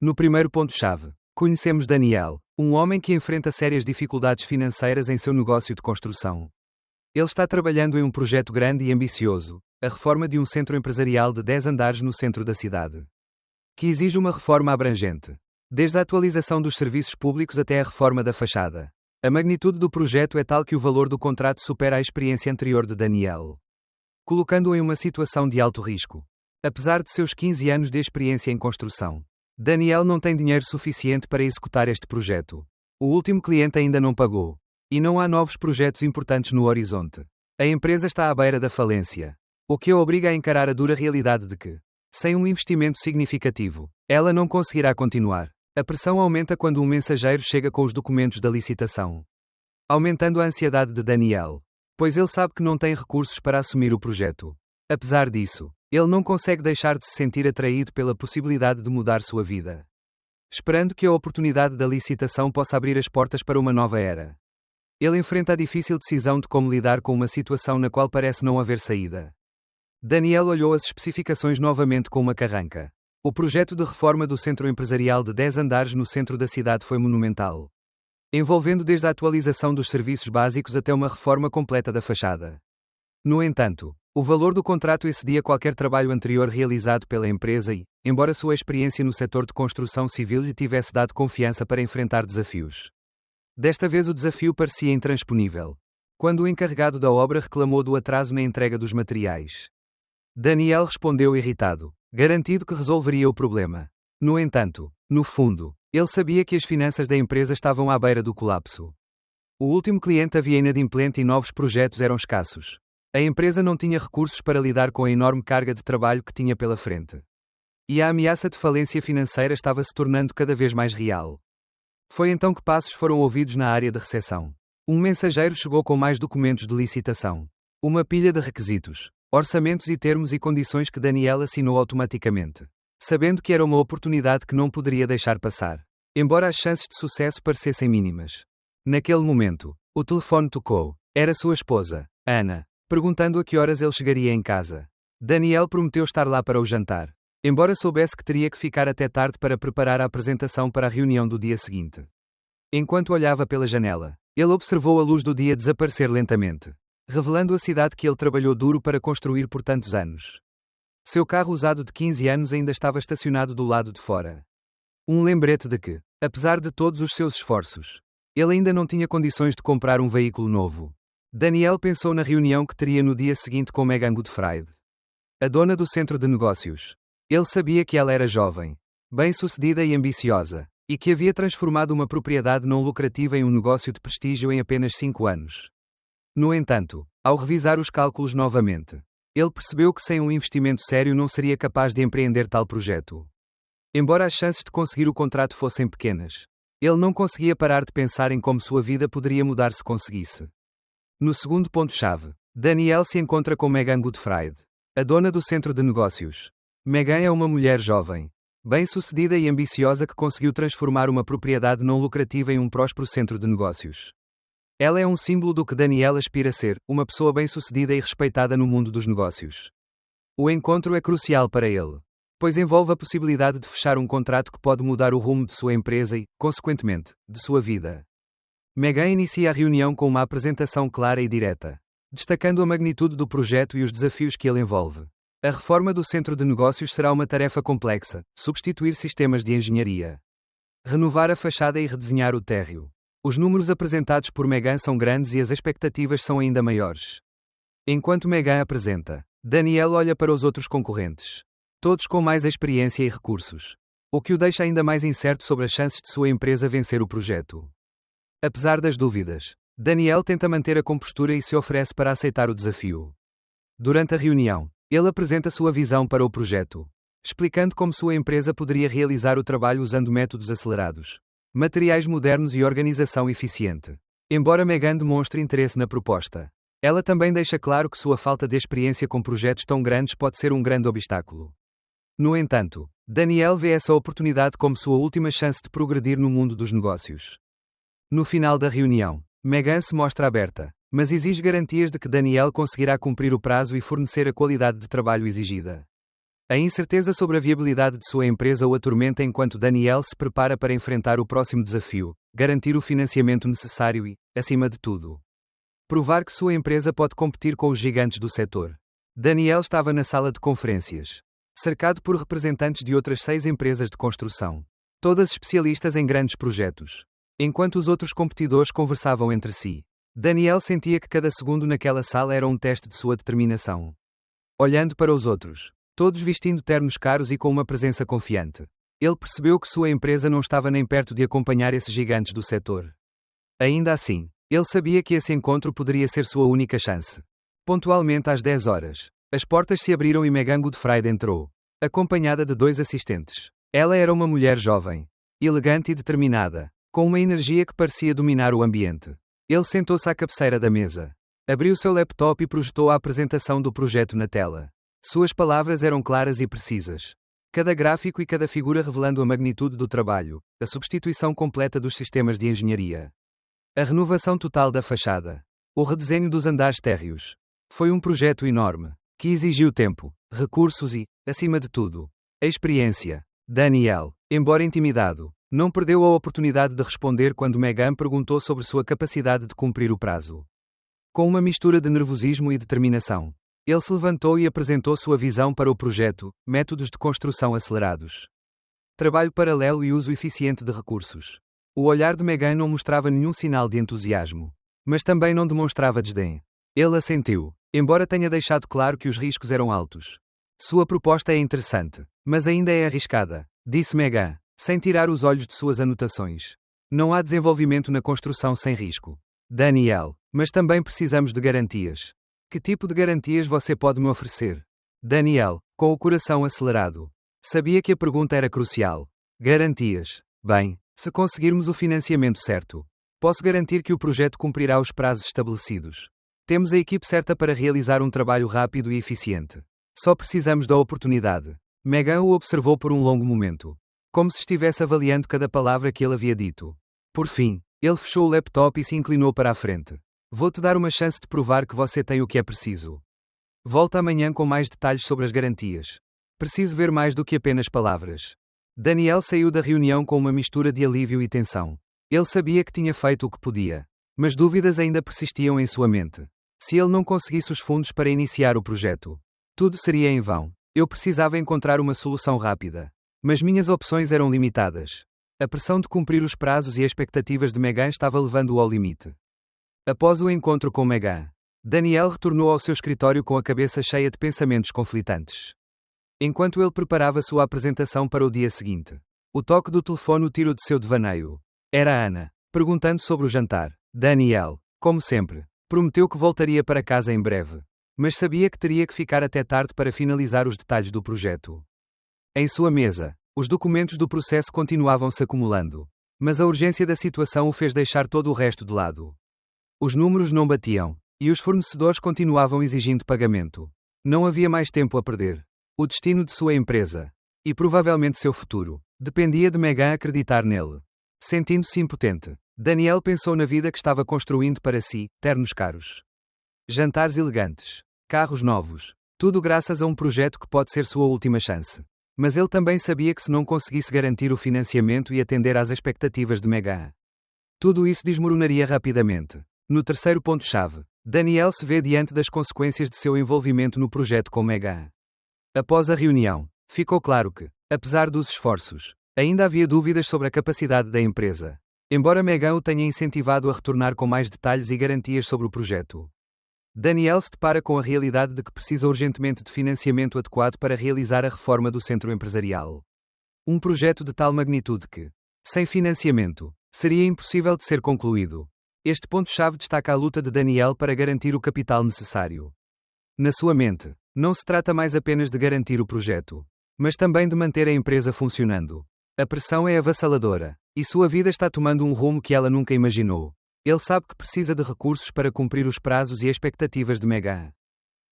No primeiro ponto-chave, conhecemos Daniel, um homem que enfrenta sérias dificuldades financeiras em seu negócio de construção. Ele está trabalhando em um projeto grande e ambicioso, a reforma de um centro empresarial de 10 andares no centro da cidade, que exige uma reforma abrangente, desde a atualização dos serviços públicos até a reforma da fachada. A magnitude do projeto é tal que o valor do contrato supera a experiência anterior de Daniel, colocando-o em uma situação de alto risco. Apesar de seus 15 anos de experiência em construção, Daniel não tem dinheiro suficiente para executar este projeto. O último cliente ainda não pagou, e não há novos projetos importantes no horizonte. A empresa está à beira da falência, o que a obriga a encarar a dura realidade de que, sem um investimento significativo, ela não conseguirá continuar. A pressão aumenta quando um mensageiro chega com os documentos da licitação, aumentando a ansiedade de Daniel, pois ele sabe que não tem recursos para assumir o projeto. Apesar disso, ele não consegue deixar de se sentir atraído pela possibilidade de mudar sua vida, esperando que a oportunidade da licitação possa abrir as portas para uma nova era. Ele enfrenta a difícil decisão de como lidar com uma situação na qual parece não haver saída. Daniel olhou as especificações novamente com uma carranca. O projeto de reforma do centro empresarial de 10 andares no centro da cidade foi monumental, envolvendo desde a atualização dos serviços básicos até uma reforma completa da fachada. No entanto, o valor do contrato excedia qualquer trabalho anterior realizado pela empresa e, embora sua experiência no setor de construção civil lhe tivesse dado confiança para enfrentar desafios, desta vez o desafio parecia intransponível, quando o encarregado da obra reclamou do atraso na entrega dos materiais. Daniel respondeu irritado, garantido que resolveria o problema. No entanto, no fundo, ele sabia que as finanças da empresa estavam à beira do colapso. O último cliente havia inadimplente e novos projetos eram escassos. A empresa não tinha recursos para lidar com a enorme carga de trabalho que tinha pela frente. E a ameaça de falência financeira estava se tornando cada vez mais real. Foi então que passos foram ouvidos na área de recepção. Um mensageiro chegou com mais documentos de licitação, uma pilha de requisitos, orçamentos e termos e condições que Daniel assinou automaticamente, sabendo que era uma oportunidade que não poderia deixar passar, embora as chances de sucesso parecessem mínimas. Naquele momento, o telefone tocou. Era sua esposa, Ana, perguntando a que horas ele chegaria em casa. Daniel prometeu estar lá para o jantar, embora soubesse que teria que ficar até tarde para preparar a apresentação para a reunião do dia seguinte. Enquanto olhava pela janela, ele observou a luz do dia desaparecer lentamente, revelando a cidade que ele trabalhou duro para construir por tantos anos. Seu carro usado de 15 anos ainda estava estacionado do lado de fora. Um lembrete de que, apesar de todos os seus esforços, ele ainda não tinha condições de comprar um veículo novo. Daniel pensou na reunião que teria no dia seguinte com Megan Goodfried, a dona do centro de negócios. Ele sabia que ela era jovem, bem-sucedida e ambiciosa, e que havia transformado uma propriedade não lucrativa em um negócio de prestígio em apenas 5 anos. No entanto, ao revisar os cálculos novamente, ele percebeu que sem um investimento sério não seria capaz de empreender tal projeto. Embora as chances de conseguir o contrato fossem pequenas, ele não conseguia parar de pensar em como sua vida poderia mudar se conseguisse. No segundo ponto-chave, Daniel se encontra com Megan Goodfried, a dona do centro de negócios. Megan é uma mulher jovem, bem-sucedida e ambiciosa que conseguiu transformar uma propriedade não lucrativa em um próspero centro de negócios. Ela é um símbolo do que Daniel aspira a ser, uma pessoa bem-sucedida e respeitada no mundo dos negócios. O encontro é crucial para ele, pois envolve a possibilidade de fechar um contrato que pode mudar o rumo de sua empresa e, consequentemente, de sua vida. Megan inicia a reunião com uma apresentação clara e direta, destacando a magnitude do projeto e os desafios que ele envolve. A reforma do centro de negócios será uma tarefa complexa: substituir sistemas de engenharia, renovar a fachada e redesenhar o térreo. Os números apresentados por Megan são grandes e as expectativas são ainda maiores. Enquanto Megan apresenta, Daniel olha para os outros concorrentes, todos com mais experiência e recursos, o que o deixa ainda mais incerto sobre as chances de sua empresa vencer o projeto. Apesar das dúvidas, Daniel tenta manter a compostura e se oferece para aceitar o desafio. Durante a reunião, ele apresenta sua visão para o projeto, explicando como sua empresa poderia realizar o trabalho usando métodos acelerados, materiais modernos e organização eficiente. Embora Megan demonstre interesse na proposta, ela também deixa claro que sua falta de experiência com projetos tão grandes pode ser um grande obstáculo. No entanto, Daniel vê essa oportunidade como sua última chance de progredir no mundo dos negócios. No final da reunião, Megan se mostra aberta, mas exige garantias de que Daniel conseguirá cumprir o prazo e fornecer a qualidade de trabalho exigida. A incerteza sobre a viabilidade de sua empresa o atormenta enquanto Daniel se prepara para enfrentar o próximo desafio: garantir o financiamento necessário e, acima de tudo, provar que sua empresa pode competir com os gigantes do setor. Daniel estava na sala de conferências, cercado por representantes de outras 6 empresas de construção, todas especialistas em grandes projetos. Enquanto os outros competidores conversavam entre si, Daniel sentia que cada segundo naquela sala era um teste de sua determinação. Olhando para os outros, todos vestindo ternos caros e com uma presença confiante, ele percebeu que sua empresa não estava nem perto de acompanhar esses gigantes do setor. Ainda assim, ele sabia que esse encontro poderia ser sua única chance. Pontualmente às 10 horas, as portas se abriram e Megan Goodfried entrou, acompanhada de 2 assistentes. Ela era uma mulher jovem, elegante e determinada, com uma energia que parecia dominar o ambiente. Ele sentou-se à cabeceira da mesa, abriu seu laptop e projetou a apresentação do projeto na tela. Suas palavras eram claras e precisas. Cada gráfico e cada figura revelando a magnitude do trabalho, a substituição completa dos sistemas de engenharia, a renovação total da fachada, o redesenho dos andares térreos. Foi um projeto enorme, que exigiu tempo, recursos e, acima de tudo, a experiência. Daniel, embora intimidado, não perdeu a oportunidade de responder quando Megan perguntou sobre sua capacidade de cumprir o prazo. Com uma mistura de nervosismo e determinação, ele se levantou e apresentou sua visão para o projeto: métodos de construção acelerados, trabalho paralelo e uso eficiente de recursos. O olhar de Megan não mostrava nenhum sinal de entusiasmo, mas também não demonstrava desdém. Ele assentiu, embora tenha deixado claro que os riscos eram altos. Sua proposta é interessante, mas ainda é arriscada, disse Megan, sem tirar os olhos de suas anotações. Não há desenvolvimento na construção sem risco. Daniel, mas também precisamos de garantias. Que tipo de garantias você pode me oferecer? Daniel, com o coração acelerado, sabia que a pergunta era crucial. Garantias. Bem, se conseguirmos o financiamento certo, posso garantir que o projeto cumprirá os prazos estabelecidos. Temos a equipe certa para realizar um trabalho rápido e eficiente. Só precisamos da oportunidade. Megan o observou por um longo momento, como se estivesse avaliando cada palavra que ele havia dito. Por fim, ele fechou o laptop e se inclinou para a frente. Vou-te dar uma chance de provar que você tem o que é preciso. Volta amanhã com mais detalhes sobre as garantias. Preciso ver mais do que apenas palavras. Daniel saiu da reunião com uma mistura de alívio e tensão. Ele sabia que tinha feito o que podia, mas dúvidas ainda persistiam em sua mente. Se ele não conseguisse os fundos para iniciar o projeto, tudo seria em vão. Eu precisava encontrar uma solução rápida, mas minhas opções eram limitadas. A pressão de cumprir os prazos e expectativas de Megan estava levando-o ao limite. Após o encontro com Megan, Daniel retornou ao seu escritório com a cabeça cheia de pensamentos conflitantes. Enquanto ele preparava sua apresentação para o dia seguinte, o toque do telefone o tirou de seu devaneio. Era Ana, perguntando sobre o jantar. Daniel, como sempre, prometeu que voltaria para casa em breve, mas sabia que teria que ficar até tarde para finalizar os detalhes do projeto. Em sua mesa, os documentos do processo continuavam-se acumulando, mas a urgência da situação o fez deixar todo o resto de lado. Os números não batiam, e os fornecedores continuavam exigindo pagamento. Não havia mais tempo a perder. O destino de sua empresa, e provavelmente seu futuro, dependia de Megan acreditar nele. Sentindo-se impotente, Daniel pensou na vida que estava construindo para si: ternos caros, jantares elegantes, carros novos, tudo graças a um projeto que pode ser sua última chance. Mas ele também sabia que se não conseguisse garantir o financiamento e atender às expectativas de Megan, tudo isso desmoronaria rapidamente. No terceiro ponto-chave, Daniel se vê diante das consequências de seu envolvimento no projeto com Megan. Após a reunião, ficou claro que, apesar dos esforços, ainda havia dúvidas sobre a capacidade da empresa, embora Megan o tenha incentivado a retornar com mais detalhes e garantias sobre o projeto. Daniel se depara com a realidade de que precisa urgentemente de financiamento adequado para realizar a reforma do centro empresarial. Um projeto de tal magnitude que, sem financiamento, seria impossível de ser concluído. Este ponto-chave destaca a luta de Daniel para garantir o capital necessário. Na sua mente, não se trata mais apenas de garantir o projeto, mas também de manter a empresa funcionando. A pressão é avassaladora, e sua vida está tomando um rumo que ela nunca imaginou. Ele sabe que precisa de recursos para cumprir os prazos e expectativas de Megan,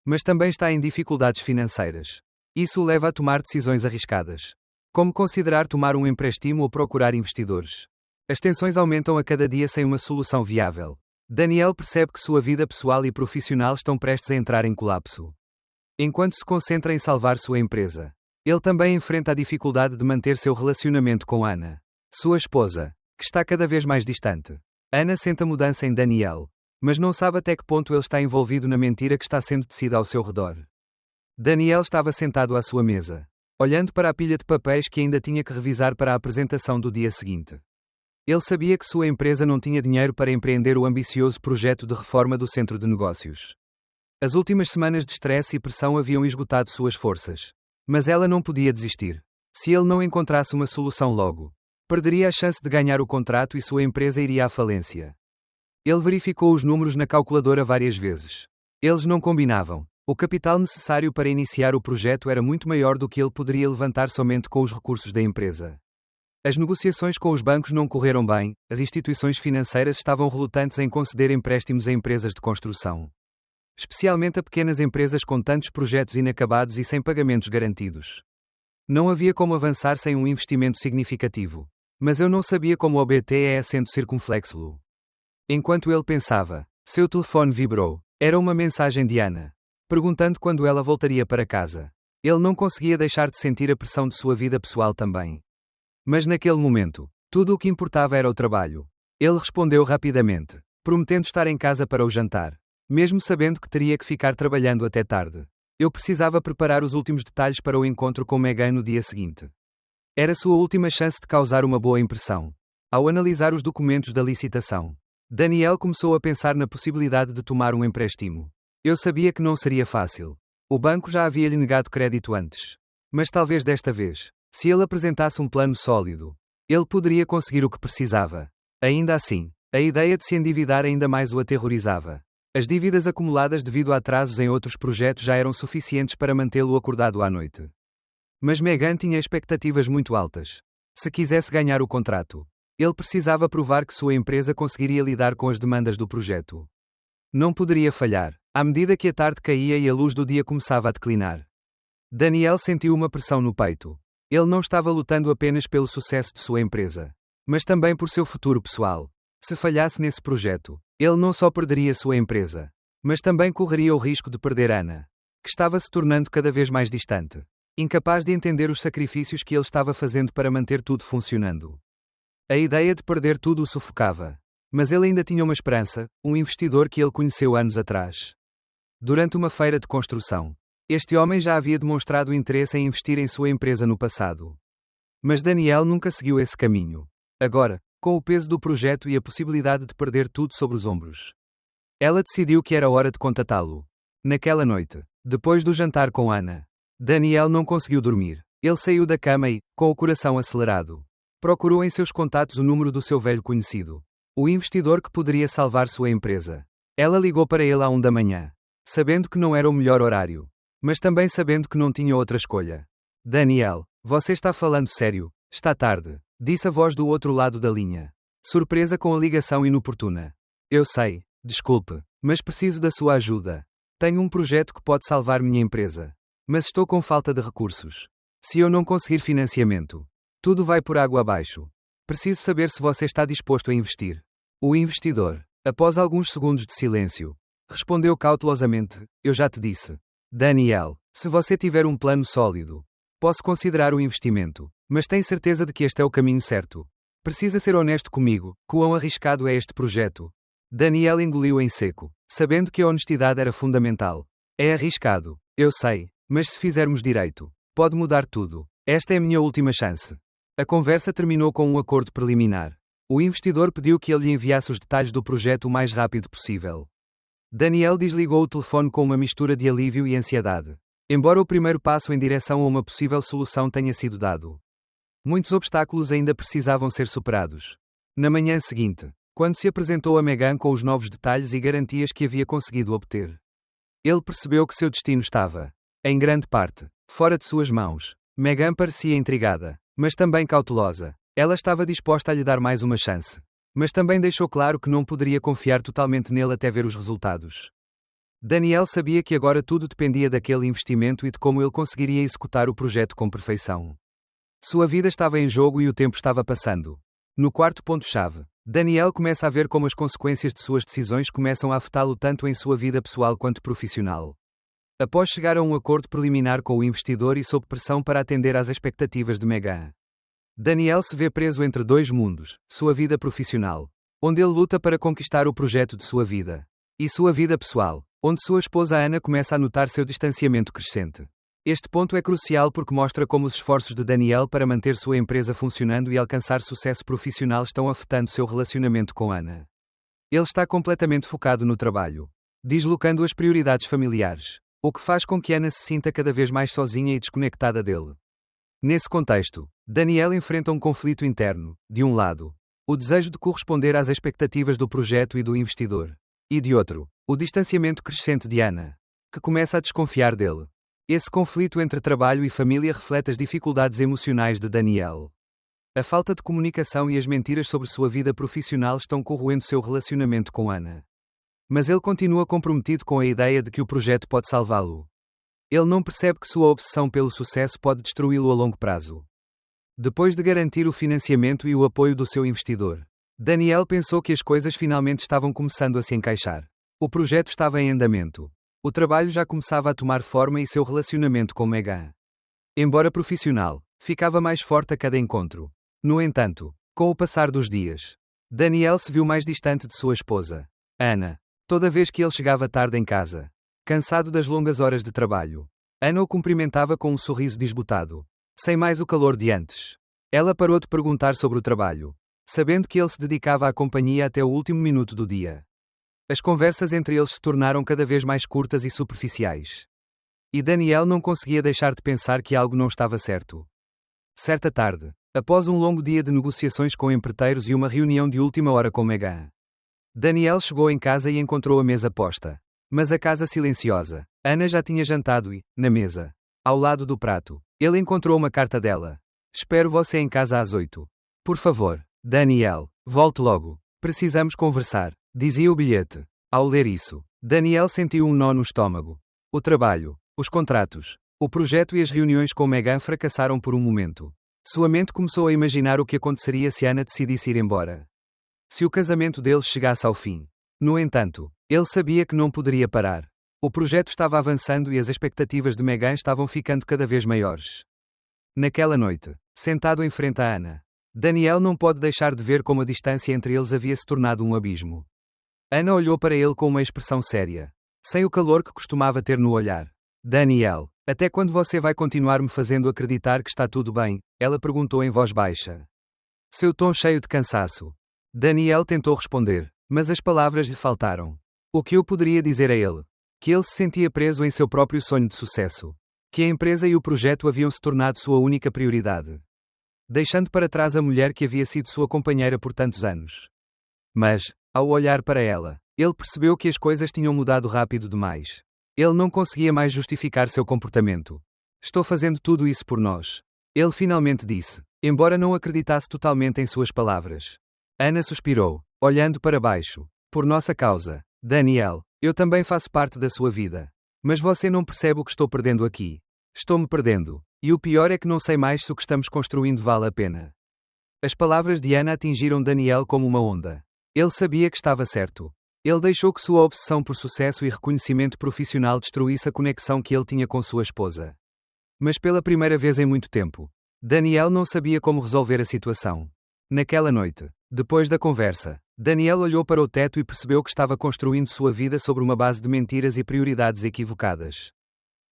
mas também está em dificuldades financeiras. Isso o leva a tomar decisões arriscadas, como considerar tomar um empréstimo ou procurar investidores. As tensões aumentam a cada dia sem uma solução viável. Daniel percebe que sua vida pessoal e profissional estão prestes a entrar em colapso. Enquanto se concentra em salvar sua empresa, Ele também enfrenta a dificuldade de manter seu relacionamento com Ana, sua esposa, que está cada vez mais distante. Ana sente a mudança em Daniel, mas não sabe até que ponto ele está envolvido na mentira que está sendo tecida ao seu redor. Daniel estava sentado à sua mesa, olhando para a pilha de papéis que ainda tinha que revisar para a apresentação do dia seguinte. Ele sabia que sua empresa não tinha dinheiro para empreender o ambicioso projeto de reforma do centro de negócios. As últimas semanas de estresse e pressão haviam esgotado suas forças. Mas ela não podia desistir. Se ele não encontrasse uma solução logo, perderia a chance de ganhar o contrato e sua empresa iria à falência. Ele verificou os números na calculadora várias vezes. Eles não combinavam. O capital necessário para iniciar o projeto era muito maior do que ele poderia levantar somente com os recursos da empresa. As negociações com os bancos não correram bem, as instituições financeiras estavam relutantes em conceder empréstimos a empresas de construção. Especialmente a pequenas empresas com tantos projetos inacabados e sem pagamentos garantidos. Não havia como avançar sem um investimento significativo. Mas eu não sabia como obter acento circunflexo. Enquanto ele pensava, seu telefone vibrou. Era uma mensagem de Ana, perguntando quando ela voltaria para casa. Ele não conseguia deixar de sentir a pressão de sua vida pessoal também. Mas naquele momento, tudo o que importava era o trabalho. Ele respondeu rapidamente, prometendo estar em casa para o jantar. Mesmo sabendo que teria que ficar trabalhando até tarde. Eu precisava preparar os últimos detalhes para o encontro com Megan no dia seguinte. Era sua última chance de causar uma boa impressão. Ao analisar os documentos da licitação, Daniel começou a pensar na possibilidade de tomar um empréstimo. Eu sabia que não seria fácil. O banco já havia-lhe negado crédito antes. Mas talvez desta vez, se ele apresentasse um plano sólido, ele poderia conseguir o que precisava. Ainda assim, a ideia de se endividar ainda mais o aterrorizava. As dívidas acumuladas devido a atrasos em outros projetos já eram suficientes para mantê-lo acordado à noite. Mas Megan tinha expectativas muito altas. Se quisesse ganhar o contrato, ele precisava provar que sua empresa conseguiria lidar com as demandas do projeto. Não poderia falhar, à medida que a tarde caía e a luz do dia começava a declinar. Daniel sentiu uma pressão no peito. Ele não estava lutando apenas pelo sucesso de sua empresa, mas também por seu futuro pessoal. Se falhasse nesse projeto, ele não só perderia sua empresa, mas também correria o risco de perder Ana, que estava se tornando cada vez mais distante, incapaz de entender os sacrifícios que ele estava fazendo para manter tudo funcionando. A ideia de perder tudo o sufocava. Mas ele ainda tinha uma esperança, um investidor que ele conheceu anos atrás. Durante uma feira de construção, este homem já havia demonstrado interesse em investir em sua empresa no passado. Mas Daniel nunca seguiu esse caminho. Agora, com o peso do projeto e a possibilidade de perder tudo sobre os ombros, ela decidiu que era hora de contatá-lo. Naquela noite, depois do jantar com Ana, Daniel não conseguiu dormir. Ele saiu da cama e, com o coração acelerado, procurou em seus contatos o número do seu velho conhecido, o investidor que poderia salvar sua empresa. Ela ligou para ele à 1 da manhã, sabendo que não era o melhor horário, mas também sabendo que não tinha outra escolha. Daniel, você está falando sério? Está tarde, disse a voz do outro lado da linha, surpresa com a ligação inoportuna. Eu sei, desculpe, mas preciso da sua ajuda. Tenho um projeto que pode salvar minha empresa, mas estou com falta de recursos. Se eu não conseguir financiamento, tudo vai por água abaixo. Preciso saber se você está disposto a investir. O investidor, após alguns segundos de silêncio, respondeu cautelosamente: eu já te disse. Daniel, se você tiver um plano sólido, posso considerar o investimento, mas tem certeza de que este é o caminho certo? Precisa ser honesto comigo, quão arriscado é este projeto? Daniel engoliu em seco, sabendo que a honestidade era fundamental. É arriscado, eu sei, mas se fizermos direito, pode mudar tudo. Esta é a minha última chance. A conversa terminou com um acordo preliminar. O investidor pediu que ele lhe enviasse os detalhes do projeto o mais rápido possível. Daniel desligou o telefone com uma mistura de alívio e ansiedade. Embora o primeiro passo em direção a uma possível solução tenha sido dado, muitos obstáculos ainda precisavam ser superados. Na manhã seguinte, quando se apresentou a Megan com os novos detalhes e garantias que havia conseguido obter, ele percebeu que seu destino estava, em grande parte, fora de suas mãos. Megan parecia intrigada, mas também cautelosa. Ela estava disposta a lhe dar mais uma chance, mas também deixou claro que não poderia confiar totalmente nele até ver os resultados. Daniel sabia que agora tudo dependia daquele investimento e de como ele conseguiria executar o projeto com perfeição. Sua vida estava em jogo e o tempo estava passando. No quarto ponto-chave, Daniel começa a ver como as consequências de suas decisões começam a afetá-lo tanto em sua vida pessoal quanto profissional. Após chegar a um acordo preliminar com o investidor e sob pressão para atender às expectativas de Megan, Daniel se vê preso entre dois mundos: sua vida profissional, onde ele luta para conquistar o projeto de sua vida, e sua vida pessoal, onde sua esposa Ana começa a notar seu distanciamento crescente. Este ponto é crucial porque mostra como os esforços de Daniel para manter sua empresa funcionando e alcançar sucesso profissional estão afetando seu relacionamento com Ana. Ele está completamente focado no trabalho, deslocando as prioridades familiares, o que faz com que Ana se sinta cada vez mais sozinha e desconectada dele. Nesse contexto, Daniel enfrenta um conflito interno: de um lado, o desejo de corresponder às expectativas do projeto e do investidor, e de outro, o distanciamento crescente de Ana, que começa a desconfiar dele. Esse conflito entre trabalho e família reflete as dificuldades emocionais de Daniel. A falta de comunicação e as mentiras sobre sua vida profissional estão corroendo seu relacionamento com Ana. Mas ele continua comprometido com a ideia de que o projeto pode salvá-lo. Ele não percebe que sua obsessão pelo sucesso pode destruí-lo a longo prazo. Depois de garantir o financiamento e o apoio do seu investidor, Daniel pensou que as coisas finalmente estavam começando a se encaixar. O projeto estava em andamento. O trabalho já começava a tomar forma e seu relacionamento com Megan, embora profissional, ficava mais forte a cada encontro. No entanto, com o passar dos dias, Daniel se viu mais distante de sua esposa, Ana. Toda vez que ele chegava tarde em casa, cansado das longas horas de trabalho, Ana o cumprimentava com um sorriso desbotado, sem mais o calor de antes. Ela parou de perguntar sobre o trabalho, sabendo que ele se dedicava à companhia até o último minuto do dia. As conversas entre eles se tornaram cada vez mais curtas e superficiais. E Daniel não conseguia deixar de pensar que algo não estava certo. Certa tarde, após um longo dia de negociações com empreiteiros e uma reunião de última hora com Megan, Daniel chegou em casa e encontrou a mesa posta, mas a casa silenciosa. Ana já tinha jantado e, na mesa, ao lado do prato, ele encontrou uma carta dela. Espero você em casa às 8. Por favor, Daniel, volte logo. Precisamos conversar, dizia o bilhete. Ao ler isso, Daniel sentiu um nó no estômago. O trabalho, os contratos, o projeto e as reuniões com Megan fracassaram por um momento. Sua mente começou a imaginar o que aconteceria se Ana decidisse ir embora. Se o casamento deles chegasse ao fim. No entanto, ele sabia que não poderia parar. O projeto estava avançando e as expectativas de Megan estavam ficando cada vez maiores. Naquela noite, sentado em frente a Ana, Daniel não pode deixar de ver como a distância entre eles havia se tornado um abismo. Ana olhou para ele com uma expressão séria, sem o calor que costumava ter no olhar. Daniel, até quando você vai continuar me fazendo acreditar que está tudo bem? Ela perguntou em voz baixa. Seu tom cheio de cansaço. Daniel tentou responder, mas as palavras lhe faltaram. O que eu poderia dizer a ele? Que ele se sentia preso em seu próprio sonho de sucesso. Que a empresa e o projeto haviam se tornado sua única prioridade, deixando para trás a mulher que havia sido sua companheira por tantos anos. Mas, ao olhar para ela, ele percebeu que as coisas tinham mudado rápido demais. Ele não conseguia mais justificar seu comportamento. Estou fazendo tudo isso por nós. Ele finalmente disse, embora não acreditasse totalmente em suas palavras. Ana suspirou, olhando para baixo. Por nossa causa, Daniel, eu também faço parte da sua vida. Mas você não percebe o que estou perdendo aqui. Estou-me perdendo. E o pior é que não sei mais se o que estamos construindo vale a pena. As palavras de Ana atingiram Daniel como uma onda. Ele sabia que estava certo. Ele deixou que sua obsessão por sucesso e reconhecimento profissional destruísse a conexão que ele tinha com sua esposa. Mas pela primeira vez em muito tempo, Daniel não sabia como resolver a situação. Naquela noite, depois da conversa, Daniel olhou para o teto e percebeu que estava construindo sua vida sobre uma base de mentiras e prioridades equivocadas.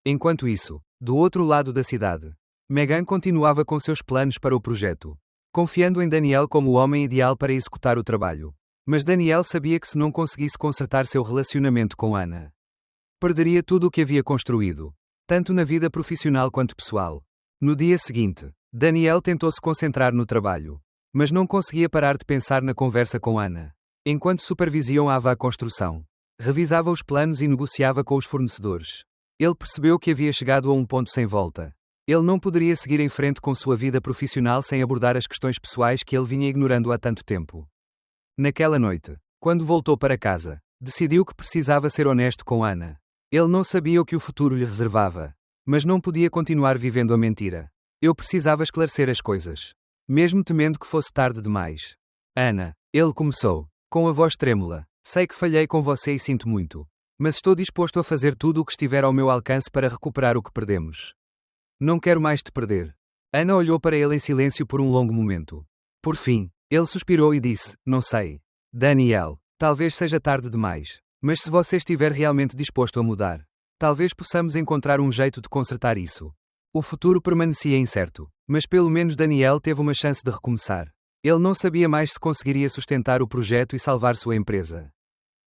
Enquanto isso, do outro lado da cidade, Megan continuava com seus planos para o projeto, confiando em Daniel como o homem ideal para executar o trabalho. Mas Daniel sabia que se não conseguisse consertar seu relacionamento com Ana, perderia tudo o que havia construído, tanto na vida profissional quanto pessoal. No dia seguinte, Daniel tentou se concentrar no trabalho, mas não conseguia parar de pensar na conversa com Ana. Enquanto supervisionava a construção, revisava os planos e negociava com os fornecedores. Ele percebeu que havia chegado a um ponto sem volta. Ele não poderia seguir em frente com sua vida profissional sem abordar as questões pessoais que ele vinha ignorando há tanto tempo. Naquela noite, quando voltou para casa, decidiu que precisava ser honesto com Ana. Ele não sabia o que o futuro lhe reservava, mas não podia continuar vivendo a mentira. Eu precisava esclarecer as coisas, mesmo temendo que fosse tarde demais. Ana, ele começou, com a voz trêmula, sei que falhei com você e sinto muito. Mas estou disposto a fazer tudo o que estiver ao meu alcance para recuperar o que perdemos. Não quero mais te perder. Ana olhou para ele em silêncio por um longo momento. Por fim, ele suspirou e disse: Não sei. Daniel, talvez seja tarde demais. Mas se você estiver realmente disposto a mudar, talvez possamos encontrar um jeito de consertar isso. O futuro permanecia incerto, mas pelo menos Daniel teve uma chance de recomeçar. Ele não sabia mais se conseguiria sustentar o projeto e salvar sua empresa.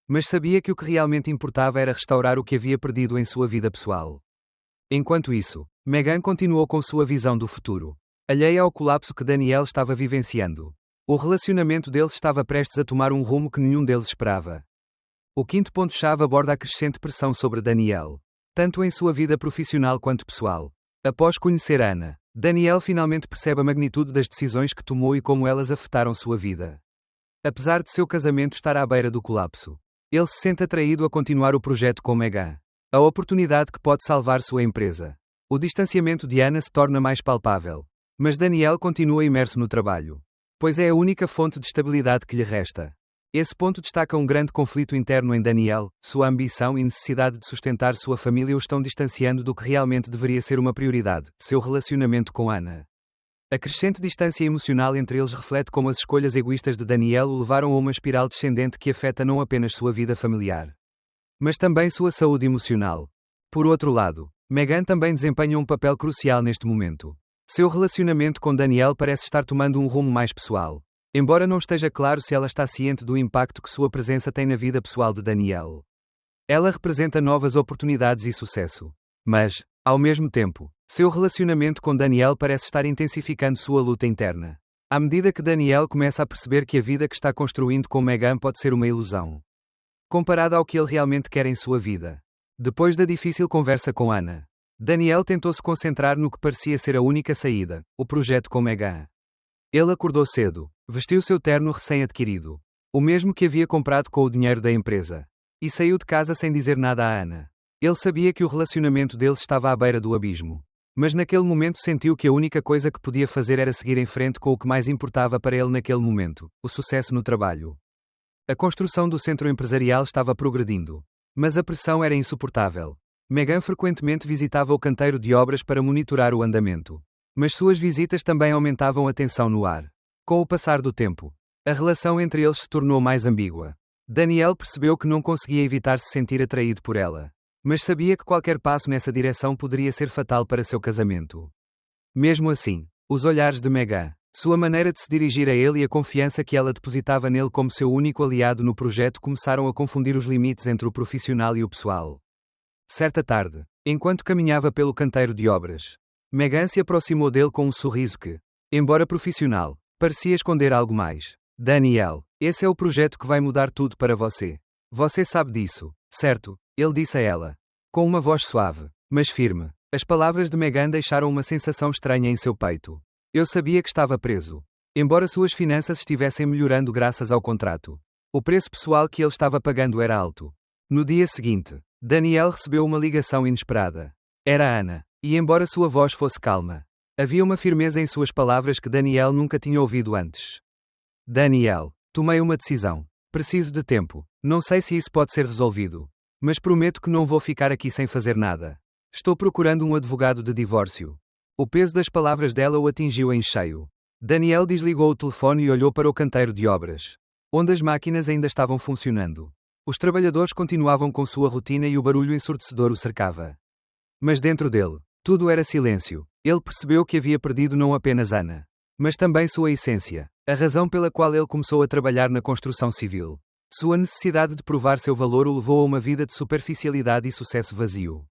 Mas sabia que o que realmente importava era restaurar o que havia perdido em sua vida pessoal. Enquanto isso, Megan continuou com sua visão do futuro, alheia ao colapso que Daniel estava vivenciando. O relacionamento deles estava prestes a tomar um rumo que nenhum deles esperava. O quinto ponto-chave aborda a crescente pressão sobre Daniel, tanto em sua vida profissional quanto pessoal. Após conhecer Ana, Daniel finalmente percebe a magnitude das decisões que tomou e como elas afetaram sua vida. Apesar de seu casamento estar à beira do colapso, ele se sente atraído a continuar o projeto com Megan. A oportunidade que pode salvar sua empresa. O distanciamento de Ana se torna mais palpável. Mas Daniel continua imerso no trabalho, pois é a única fonte de estabilidade que lhe resta. Esse ponto destaca um grande conflito interno em Daniel. Sua ambição e necessidade de sustentar sua família o estão distanciando do que realmente deveria ser uma prioridade, seu relacionamento com Ana. A crescente distância emocional entre eles reflete como as escolhas egoístas de Daniel o levaram a uma espiral descendente que afeta não apenas sua vida familiar, mas também sua saúde emocional. Por outro lado, Megan também desempenha um papel crucial neste momento. Seu relacionamento com Daniel parece estar tomando um rumo mais pessoal, embora não esteja claro se ela está ciente do impacto que sua presença tem na vida pessoal de Daniel. Ela representa novas oportunidades e sucesso. Mas, ao mesmo tempo, seu relacionamento com Daniel parece estar intensificando sua luta interna. À medida que Daniel começa a perceber que a vida que está construindo com Megan pode ser uma ilusão, comparada ao que ele realmente quer em sua vida. Depois da difícil conversa com Ana, Daniel tentou se concentrar no que parecia ser a única saída, o projeto com Megan. Ele acordou cedo, vestiu seu terno recém-adquirido, o mesmo que havia comprado com o dinheiro da empresa, e saiu de casa sem dizer nada a Ana. Ele sabia que o relacionamento deles estava à beira do abismo, mas naquele momento sentiu que a única coisa que podia fazer era seguir em frente com o que mais importava para ele naquele momento, o sucesso no trabalho. A construção do centro empresarial estava progredindo, mas a pressão era insuportável. Megan frequentemente visitava o canteiro de obras para monitorar o andamento, mas suas visitas também aumentavam a tensão no ar. Com o passar do tempo, a relação entre eles se tornou mais ambígua. Daniel percebeu que não conseguia evitar se sentir atraído por ela, mas sabia que qualquer passo nessa direção poderia ser fatal para seu casamento. Mesmo assim, os olhares de Megan, sua maneira de se dirigir a ele e a confiança que ela depositava nele como seu único aliado no projeto começaram a confundir os limites entre o profissional e o pessoal. Certa tarde, enquanto caminhava pelo canteiro de obras, Megan se aproximou dele com um sorriso que, embora profissional, parecia esconder algo mais. Daniel, esse é o projeto que vai mudar tudo para você. Você sabe disso, certo? Ele disse a ela, com uma voz suave, mas firme. As palavras de Megan deixaram uma sensação estranha em seu peito. Eu sabia que estava preso. Embora suas finanças estivessem melhorando graças ao contrato, o preço pessoal que ele estava pagando era alto. No dia seguinte, Daniel recebeu uma ligação inesperada. Era Ana, e embora sua voz fosse calma, havia uma firmeza em suas palavras que Daniel nunca tinha ouvido antes. Daniel, tomei uma decisão. Preciso de tempo. Não sei se isso pode ser resolvido, mas prometo que não vou ficar aqui sem fazer nada. Estou procurando um advogado de divórcio. O peso das palavras dela o atingiu em cheio. Daniel desligou o telefone e olhou para o canteiro de obras, onde as máquinas ainda estavam funcionando. Os trabalhadores continuavam com sua rotina e o barulho ensurdecedor o cercava. Mas dentro dele, tudo era silêncio. Ele percebeu que havia perdido não apenas Ana, mas também sua essência, a razão pela qual ele começou a trabalhar na construção civil. Sua necessidade de provar seu valor o levou a uma vida de superficialidade e sucesso vazio.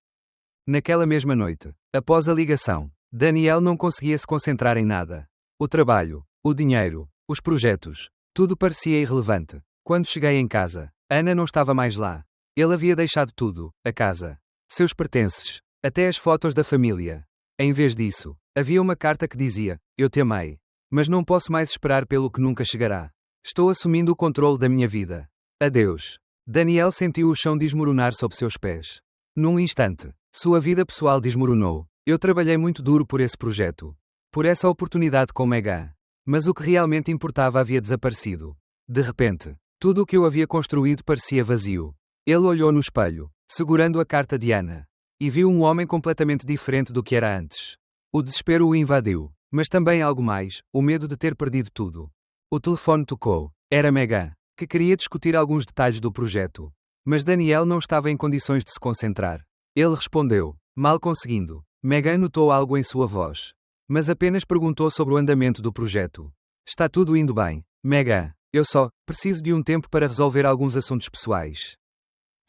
Naquela mesma noite, após a ligação, Daniel não conseguia se concentrar em nada. O trabalho, o dinheiro, os projetos, tudo parecia irrelevante. Quando cheguei em casa, Ana não estava mais lá. Ele havia deixado tudo, a casa, seus pertences, até as fotos da família. Em vez disso, havia uma carta que dizia: Eu te amei, mas não posso mais esperar pelo que nunca chegará. Estou assumindo o controle da minha vida. Adeus. Daniel sentiu o chão desmoronar sob seus pés. Num instante, sua vida pessoal desmoronou. Eu trabalhei muito duro por esse projeto, por essa oportunidade com Megan. Mas o que realmente importava havia desaparecido. De repente, tudo o que eu havia construído parecia vazio. Ele olhou no espelho, segurando a carta de Ana, e viu um homem completamente diferente do que era antes. O desespero o invadiu, mas também algo mais, o medo de ter perdido tudo. O telefone tocou. Era Megan, que queria discutir alguns detalhes do projeto. Mas Daniel não estava em condições de se concentrar. Ele respondeu, mal conseguindo. Megan notou algo em sua voz, mas apenas perguntou sobre o andamento do projeto. Está tudo indo bem, Megan. Eu só preciso de um tempo para resolver alguns assuntos pessoais.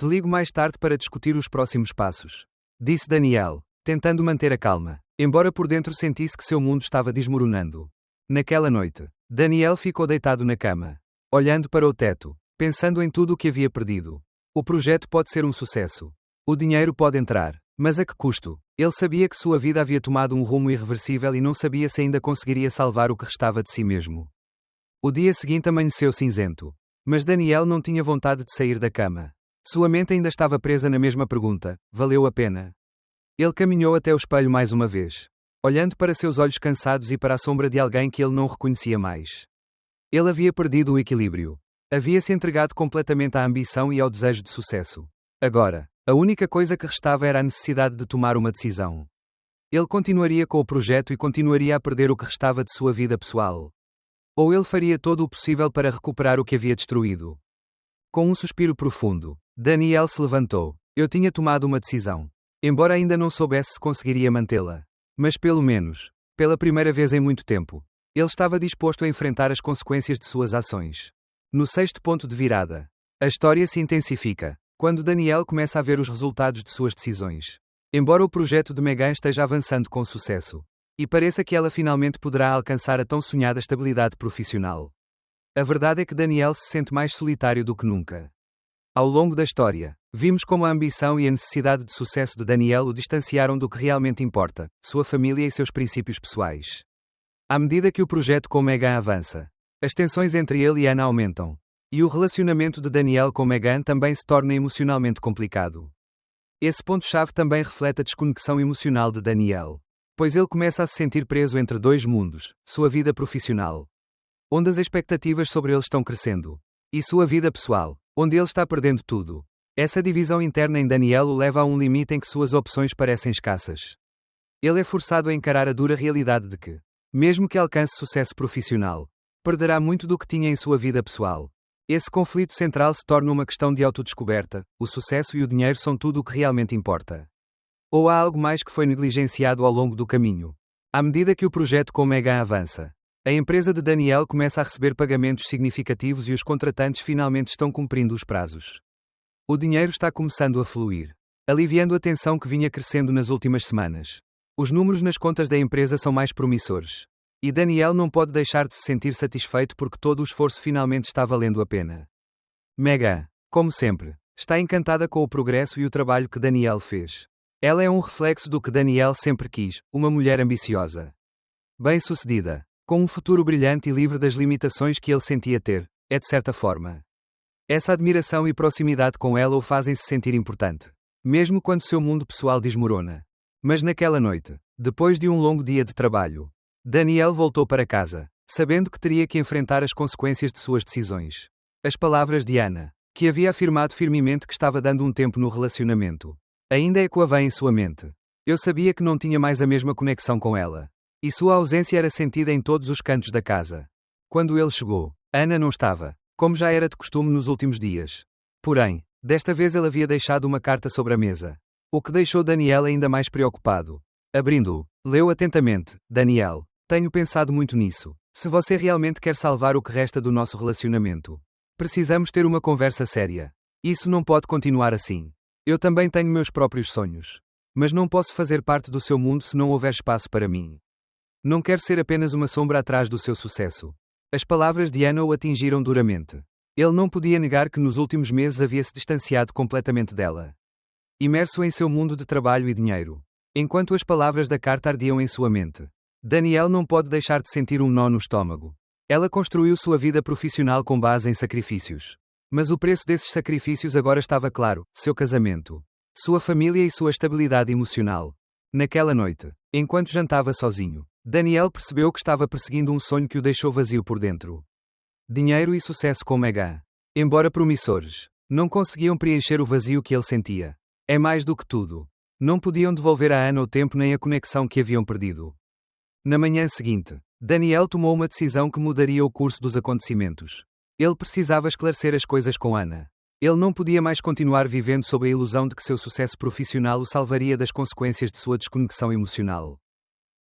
Te ligo mais tarde para discutir os próximos passos, disse Daniel, tentando manter a calma, embora por dentro sentisse que seu mundo estava desmoronando. Naquela noite, Daniel ficou deitado na cama, olhando para o teto, pensando em tudo o que havia perdido. O projeto pode ser um sucesso. O dinheiro pode entrar, mas a que custo? Ele sabia que sua vida havia tomado um rumo irreversível e não sabia se ainda conseguiria salvar o que restava de si mesmo. O dia seguinte amanheceu cinzento. Mas Daniel não tinha vontade de sair da cama. Sua mente ainda estava presa na mesma pergunta: valeu a pena? Ele caminhou até o espelho mais uma vez, olhando para seus olhos cansados e para a sombra de alguém que ele não reconhecia mais. Ele havia perdido o equilíbrio. Havia se entregado completamente à ambição e ao desejo de sucesso. Agora, a única coisa que restava era a necessidade de tomar uma decisão. Ele continuaria com o projeto e continuaria a perder o que restava de sua vida pessoal. Ou ele faria todo o possível para recuperar o que havia destruído. Com um suspiro profundo, Daniel se levantou. Eu tinha tomado uma decisão. Embora ainda não soubesse se conseguiria mantê-la. Mas pelo menos, pela primeira vez em muito tempo, ele estava disposto a enfrentar as consequências de suas ações. No sexto ponto de virada, a história se intensifica, quando Daniel começa a ver os resultados de suas decisões. Embora o projeto de Megan esteja avançando com sucesso, e pareça que ela finalmente poderá alcançar a tão sonhada estabilidade profissional, a verdade é que Daniel se sente mais solitário do que nunca. Ao longo da história, vimos como a ambição e a necessidade de sucesso de Daniel o distanciaram do que realmente importa, sua família e seus princípios pessoais. À medida que o projeto com Megan avança, as tensões entre ele e Ana aumentam, e o relacionamento de Daniel com Megan também se torna emocionalmente complicado. Esse ponto-chave também reflete a desconexão emocional de Daniel, pois ele começa a se sentir preso entre dois mundos, sua vida profissional, onde as expectativas sobre ele estão crescendo, e sua vida pessoal, onde ele está perdendo tudo. Essa divisão interna em Daniel o leva a um limite em que suas opções parecem escassas. Ele é forçado a encarar a dura realidade de que, mesmo que alcance sucesso profissional, perderá muito do que tinha em sua vida pessoal. Esse conflito central se torna uma questão de autodescoberta: o sucesso e o dinheiro são tudo o que realmente importa? Ou há algo mais que foi negligenciado ao longo do caminho? À medida que o projeto com Megan avança, a empresa de Daniel começa a receber pagamentos significativos e os contratantes finalmente estão cumprindo os prazos. O dinheiro está começando a fluir, aliviando a tensão que vinha crescendo nas últimas semanas. Os números nas contas da empresa são mais promissores. E Daniel não pode deixar de se sentir satisfeito porque todo o esforço finalmente está valendo a pena. Megan, como sempre, está encantada com o progresso e o trabalho que Daniel fez. Ela é um reflexo do que Daniel sempre quis, uma mulher ambiciosa, bem-sucedida, com um futuro brilhante e livre das limitações que ele sentia ter, de certa forma. Essa admiração e proximidade com ela o fazem se sentir importante, mesmo quando seu mundo pessoal desmorona. Mas naquela noite, depois de um longo dia de trabalho, Daniel voltou para casa, sabendo que teria que enfrentar as consequências de suas decisões. As palavras de Ana, que havia afirmado firmemente que estava dando um tempo no relacionamento, ainda ecoavam em sua mente. Eu sabia que não tinha mais a mesma conexão com ela. E sua ausência era sentida em todos os cantos da casa. Quando ele chegou, Ana não estava, como já era de costume nos últimos dias. Porém, desta vez ele havia deixado uma carta sobre a mesa, o que deixou Daniel ainda mais preocupado. Abrindo-o, leu atentamente: Daniel, tenho pensado muito nisso. Se você realmente quer salvar o que resta do nosso relacionamento, precisamos ter uma conversa séria. Isso não pode continuar assim. Eu também tenho meus próprios sonhos. Mas não posso fazer parte do seu mundo se não houver espaço para mim. Não quero ser apenas uma sombra atrás do seu sucesso. As palavras de Ana o atingiram duramente. Ele não podia negar que nos últimos meses havia se distanciado completamente dela. Imerso em seu mundo de trabalho e dinheiro. Enquanto as palavras da carta ardiam em sua mente, Daniel não pode deixar de sentir um nó no estômago. Ela construiu sua vida profissional com base em sacrifícios. Mas o preço desses sacrifícios agora estava claro: seu casamento, sua família e sua estabilidade emocional. Naquela noite, enquanto jantava sozinho, Daniel percebeu que estava perseguindo um sonho que o deixou vazio por dentro. Dinheiro e sucesso com Megan, embora promissores, Não conseguiam preencher o vazio que ele sentia. É mais do que tudo. Não podiam devolver a Ana o tempo nem a conexão que haviam perdido. Na manhã seguinte, Daniel tomou uma decisão que mudaria o curso dos acontecimentos. Ele precisava esclarecer as coisas com Ana. Ele não podia mais continuar vivendo sob a ilusão de que seu sucesso profissional o salvaria das consequências de sua desconexão emocional.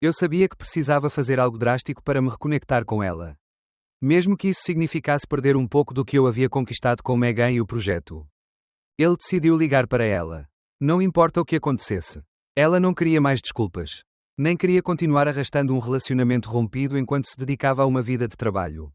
Eu sabia que precisava fazer algo drástico para me reconectar com ela. Mesmo que isso significasse perder um pouco do que eu havia conquistado com Megan e o projeto. Ele decidiu ligar para ela. Não importa o que acontecesse. Ela não queria mais desculpas. Nem queria continuar arrastando um relacionamento rompido enquanto se dedicava a uma vida de trabalho.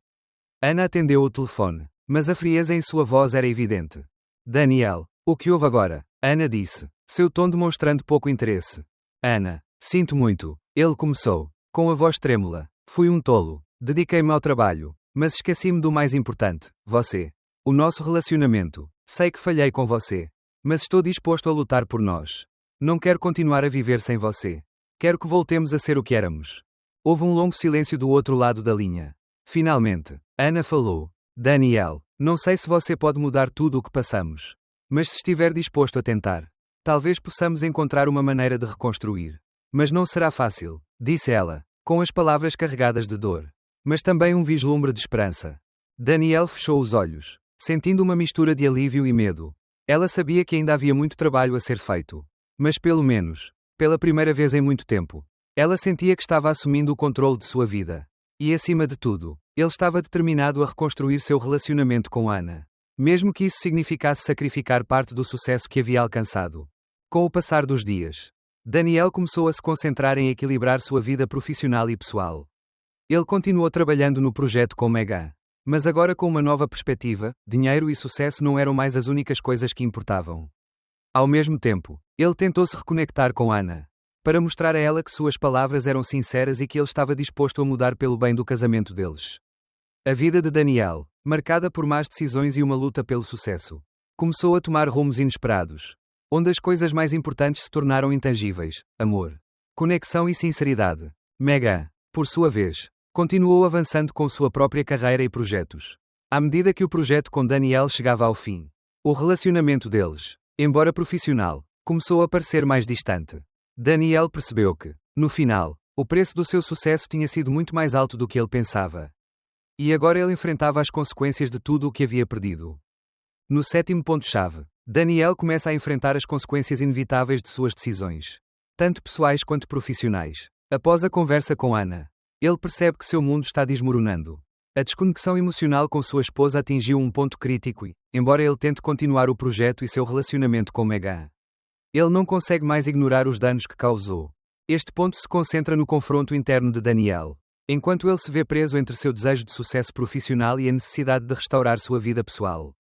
Ana atendeu o telefone, mas a frieza em sua voz era evidente. Daniel, o que houve agora? Ana disse, seu tom demonstrando pouco interesse. Ana, sinto muito. Ele começou, com a voz trêmula. Fui um tolo. Dediquei-me ao trabalho, mas esqueci-me do mais importante, você. O nosso relacionamento. Sei que falhei com você. Mas estou disposto a lutar por nós. Não quero continuar a viver sem você. Quero que voltemos a ser o que éramos. Houve um longo silêncio do outro lado da linha. Finalmente, Ana falou. Daniel, não sei se você pode mudar tudo o que passamos. Mas se estiver disposto a tentar, talvez possamos encontrar uma maneira de reconstruir. Mas não será fácil, disse ela, com as palavras carregadas de dor. Mas também um vislumbre de esperança. Daniel fechou os olhos, sentindo uma mistura de alívio e medo. Ela sabia que ainda havia muito trabalho a ser feito. Mas pelo menos, pela primeira vez em muito tempo, ela sentia que estava assumindo o controle de sua vida. E acima de tudo, ele estava determinado a reconstruir seu relacionamento com Ana. Mesmo que isso significasse sacrificar parte do sucesso que havia alcançado. Com o passar dos dias, Daniel começou a se concentrar em equilibrar sua vida profissional e pessoal. Ele continuou trabalhando no projeto com Megan. Mas agora com uma nova perspectiva, dinheiro e sucesso não eram mais as únicas coisas que importavam. Ao mesmo tempo, ele tentou se reconectar com Ana. Para mostrar a ela que suas palavras eram sinceras e que ele estava disposto a mudar pelo bem do casamento deles. A vida de Daniel, marcada por más decisões e uma luta pelo sucesso, começou a tomar rumos inesperados, onde as coisas mais importantes se tornaram intangíveis: amor, conexão e sinceridade. Megan, por sua vez, continuou avançando com sua própria carreira e projetos. À medida que o projeto com Daniel chegava ao fim, o relacionamento deles, embora profissional, começou a parecer mais distante. Daniel percebeu que, no final, o preço do seu sucesso tinha sido muito mais alto do que ele pensava. E agora ele enfrentava as consequências de tudo o que havia perdido. No sétimo ponto-chave, Daniel começa a enfrentar as consequências inevitáveis de suas decisões, tanto pessoais quanto profissionais. Após a conversa com Ana, ele percebe que seu mundo está desmoronando. A desconexão emocional com sua esposa atingiu um ponto crítico e, embora ele tente continuar o projeto e seu relacionamento com Megan, ele não consegue mais ignorar os danos que causou. Este ponto se concentra no confronto interno de Daniel, enquanto ele se vê preso entre seu desejo de sucesso profissional e a necessidade de restaurar sua vida pessoal.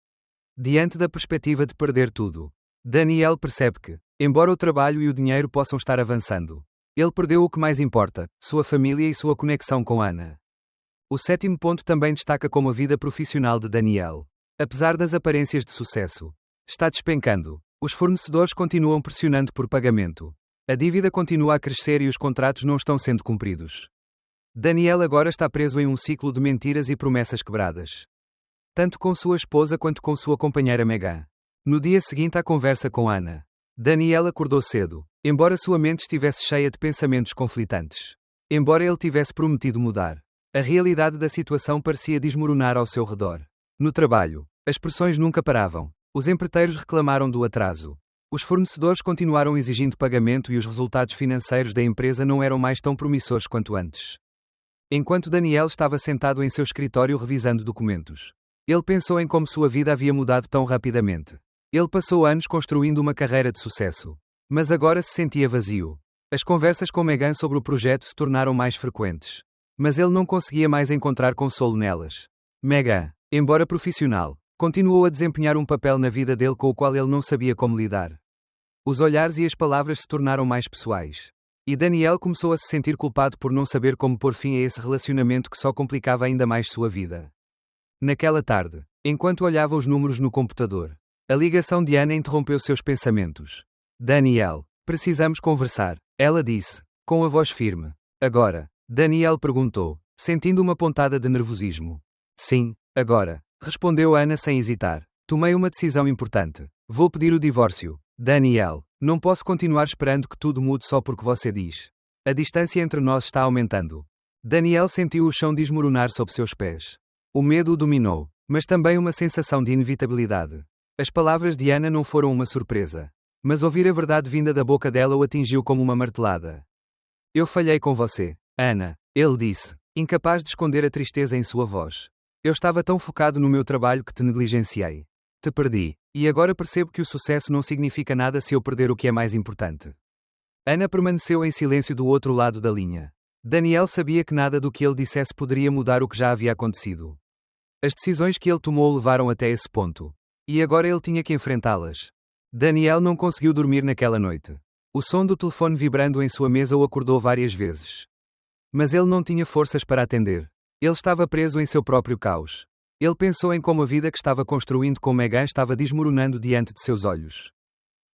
Diante da perspectiva de perder tudo, Daniel percebe que, embora o trabalho e o dinheiro possam estar avançando, ele perdeu o que mais importa, sua família e sua conexão com Ana. O sétimo ponto também destaca como a vida profissional de Daniel, apesar das aparências de sucesso, está despencando. Os fornecedores continuam pressionando por pagamento. A dívida continua a crescer e os contratos não estão sendo cumpridos. Daniel agora está preso em um ciclo de mentiras e promessas quebradas. Tanto com sua esposa quanto com sua companheira Megan. No dia seguinte à conversa com Ana, Daniel acordou cedo, embora sua mente estivesse cheia de pensamentos conflitantes. Embora ele tivesse prometido mudar, a realidade da situação parecia desmoronar ao seu redor. No trabalho, as pressões nunca paravam. Os empreiteiros reclamaram do atraso. Os fornecedores continuaram exigindo pagamento e os resultados financeiros da empresa não eram mais tão promissores quanto antes. Enquanto Daniel estava sentado em seu escritório revisando documentos, ele pensou em como sua vida havia mudado tão rapidamente. Ele passou anos construindo uma carreira de sucesso, mas agora se sentia vazio. As conversas com Megan sobre o projeto se tornaram mais frequentes, mas ele não conseguia mais encontrar consolo nelas. Megan, embora profissional, continuou a desempenhar um papel na vida dele com o qual ele não sabia como lidar. Os olhares e as palavras se tornaram mais pessoais. E Daniel começou a se sentir culpado por não saber como pôr fim a esse relacionamento que só complicava ainda mais sua vida. Naquela tarde, enquanto olhava os números no computador, a ligação de Ana interrompeu seus pensamentos. Daniel, precisamos conversar, ela disse, com a voz firme. Agora? Daniel perguntou, sentindo uma pontada de nervosismo. Sim, agora, respondeu Ana sem hesitar. Tomei uma decisão importante. Vou pedir o divórcio. Daniel, não posso continuar esperando que tudo mude só porque você diz. A distância entre nós está aumentando. Daniel sentiu o chão desmoronar sob seus pés. O medo o dominou, mas também uma sensação de inevitabilidade. As palavras de Ana não foram uma surpresa. Mas ouvir a verdade vinda da boca dela o atingiu como uma martelada. Eu falhei com você, Ana, ele disse, incapaz de esconder a tristeza em sua voz. Eu estava tão focado no meu trabalho que te negligenciei. Te perdi, e agora percebo que o sucesso não significa nada se eu perder o que é mais importante. Ana permaneceu em silêncio do outro lado da linha. Daniel sabia que nada do que ele dissesse poderia mudar o que já havia acontecido. As decisões que ele tomou o levaram até esse ponto. E agora ele tinha que enfrentá-las. Daniel não conseguiu dormir naquela noite. O som do telefone vibrando em sua mesa o acordou várias vezes. Mas ele não tinha forças para atender. Ele estava preso em seu próprio caos. Ele pensou em como a vida que estava construindo com Megan estava desmoronando diante de seus olhos.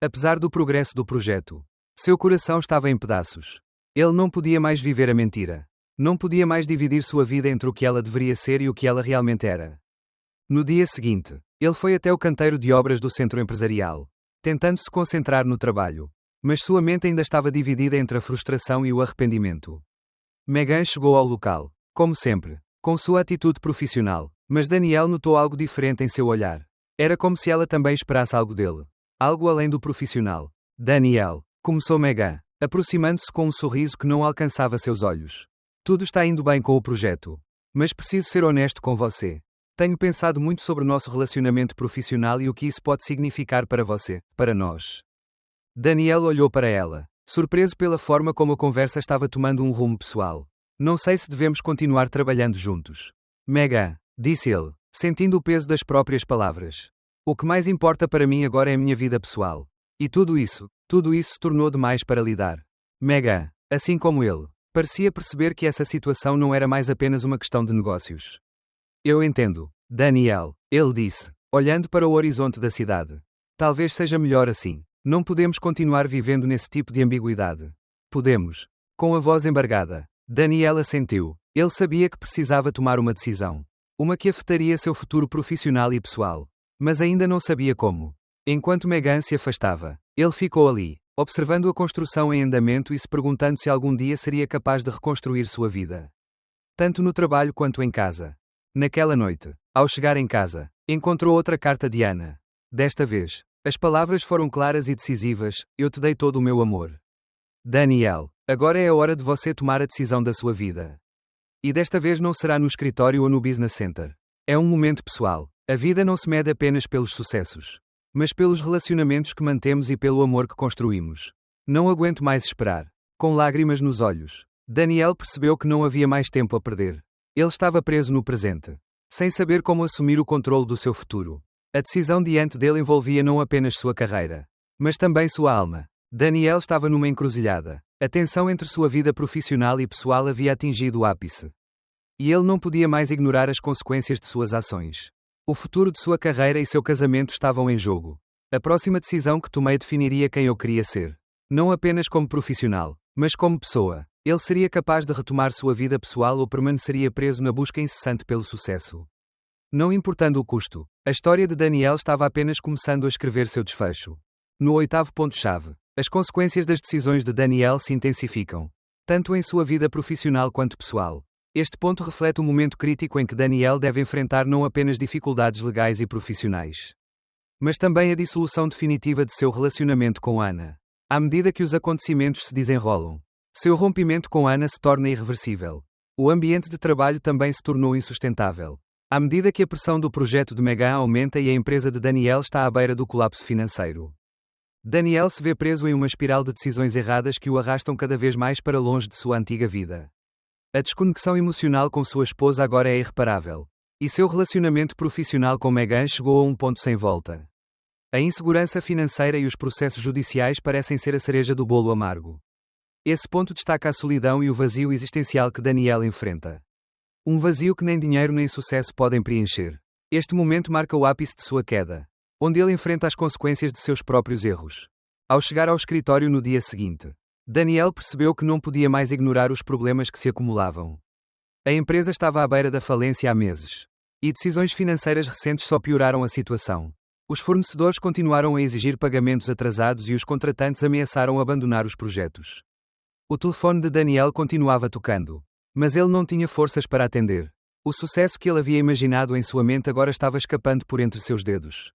Apesar do progresso do projeto, seu coração estava em pedaços. Ele não podia mais viver a mentira. Não podia mais dividir sua vida entre o que ela deveria ser e o que ela realmente era. No dia seguinte, ele foi até o canteiro de obras do centro empresarial, tentando se concentrar no trabalho. Mas sua mente ainda estava dividida entre a frustração e o arrependimento. Megan chegou ao local, como sempre, com sua atitude profissional, mas Daniel notou algo diferente em seu olhar. Era como se ela também esperasse algo dele. Algo além do profissional. Daniel, começou Megan, aproximando-se com um sorriso que não alcançava seus olhos. Tudo está indo bem com o projeto. Mas preciso ser honesto com você. Tenho pensado muito sobre o nosso relacionamento profissional e o que isso pode significar para você, para nós. Daniel olhou para ela, surpreso pela forma como a conversa estava tomando um rumo pessoal. Não sei se devemos continuar trabalhando juntos. Megan, disse ele, sentindo o peso das próprias palavras. O que mais importa para mim agora é a minha vida pessoal. E tudo isso se tornou demais para lidar. Megan, assim como ele, parecia perceber que essa situação não era mais apenas uma questão de negócios. Eu entendo, Daniel, ele disse, olhando para o horizonte da cidade. Talvez seja melhor assim. Não podemos continuar vivendo nesse tipo de ambiguidade. Podemos. Com a voz embargada, Daniel assentiu. Ele sabia que precisava tomar uma decisão. Uma que afetaria seu futuro profissional e pessoal. Mas ainda não sabia como. Enquanto Megan se afastava, ele ficou ali, observando a construção em andamento e se perguntando se algum dia seria capaz de reconstruir sua vida. Tanto no trabalho quanto em casa. Naquela noite, ao chegar em casa, encontrou outra carta de Ana. Desta vez, as palavras foram claras e decisivas: eu te dei todo o meu amor. Daniel, agora é a hora de você tomar a decisão da sua vida. E desta vez não será no escritório ou no business center. É um momento pessoal. A vida não se mede apenas pelos sucessos, mas pelos relacionamentos que mantemos e pelo amor que construímos. Não aguento mais esperar. Com lágrimas nos olhos, Daniel percebeu que não havia mais tempo a perder. Ele estava preso no presente, sem saber como assumir o controle do seu futuro. A decisão diante dele envolvia não apenas sua carreira, mas também sua alma. Daniel estava numa encruzilhada. A tensão entre sua vida profissional e pessoal havia atingido o ápice. E ele não podia mais ignorar as consequências de suas ações. O futuro de sua carreira e seu casamento estavam em jogo. A próxima decisão que tomei definiria quem eu queria ser. Não apenas como profissional, mas como pessoa. Ele seria capaz de retomar sua vida pessoal ou permaneceria preso na busca incessante pelo sucesso. Não importando o custo, a história de Daniel estava apenas começando a escrever seu desfecho. No 8º ponto-chave, as consequências das decisões de Daniel se intensificam, tanto em sua vida profissional quanto pessoal. Este ponto reflete o momento crítico em que Daniel deve enfrentar não apenas dificuldades legais e profissionais, mas também a dissolução definitiva de seu relacionamento com Ana. À medida que os acontecimentos se desenrolam, seu rompimento com Ana se torna irreversível. O ambiente de trabalho também se tornou insustentável. À medida que a pressão do projeto de Megan aumenta e a empresa de Daniel está à beira do colapso financeiro. Daniel se vê preso em uma espiral de decisões erradas que o arrastam cada vez mais para longe de sua antiga vida. A desconexão emocional com sua esposa agora é irreparável. E seu relacionamento profissional com Megan chegou a um ponto sem volta. A insegurança financeira e os processos judiciais parecem ser a cereja do bolo amargo. Esse ponto destaca a solidão e o vazio existencial que Daniel enfrenta. Um vazio que nem dinheiro nem sucesso podem preencher. Este momento marca o ápice de sua queda, onde ele enfrenta as consequências de seus próprios erros. Ao chegar ao escritório no dia seguinte, Daniel percebeu que não podia mais ignorar os problemas que se acumulavam. A empresa estava à beira da falência há meses, e decisões financeiras recentes só pioraram a situação. Os fornecedores continuaram a exigir pagamentos atrasados e os contratantes ameaçaram abandonar os projetos. O telefone de Daniel continuava tocando, mas ele não tinha forças para atender. O sucesso que ele havia imaginado em sua mente agora estava escapando por entre seus dedos.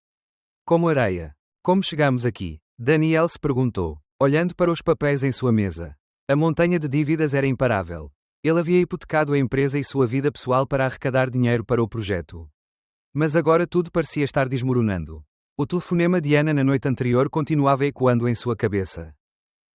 Como areia. Como chegamos aqui? Daniel se perguntou, olhando para os papéis em sua mesa. A montanha de dívidas era imparável. Ele havia hipotecado a empresa e sua vida pessoal para arrecadar dinheiro para o projeto. Mas agora tudo parecia estar desmoronando. O telefonema de Ana na noite anterior continuava ecoando em sua cabeça.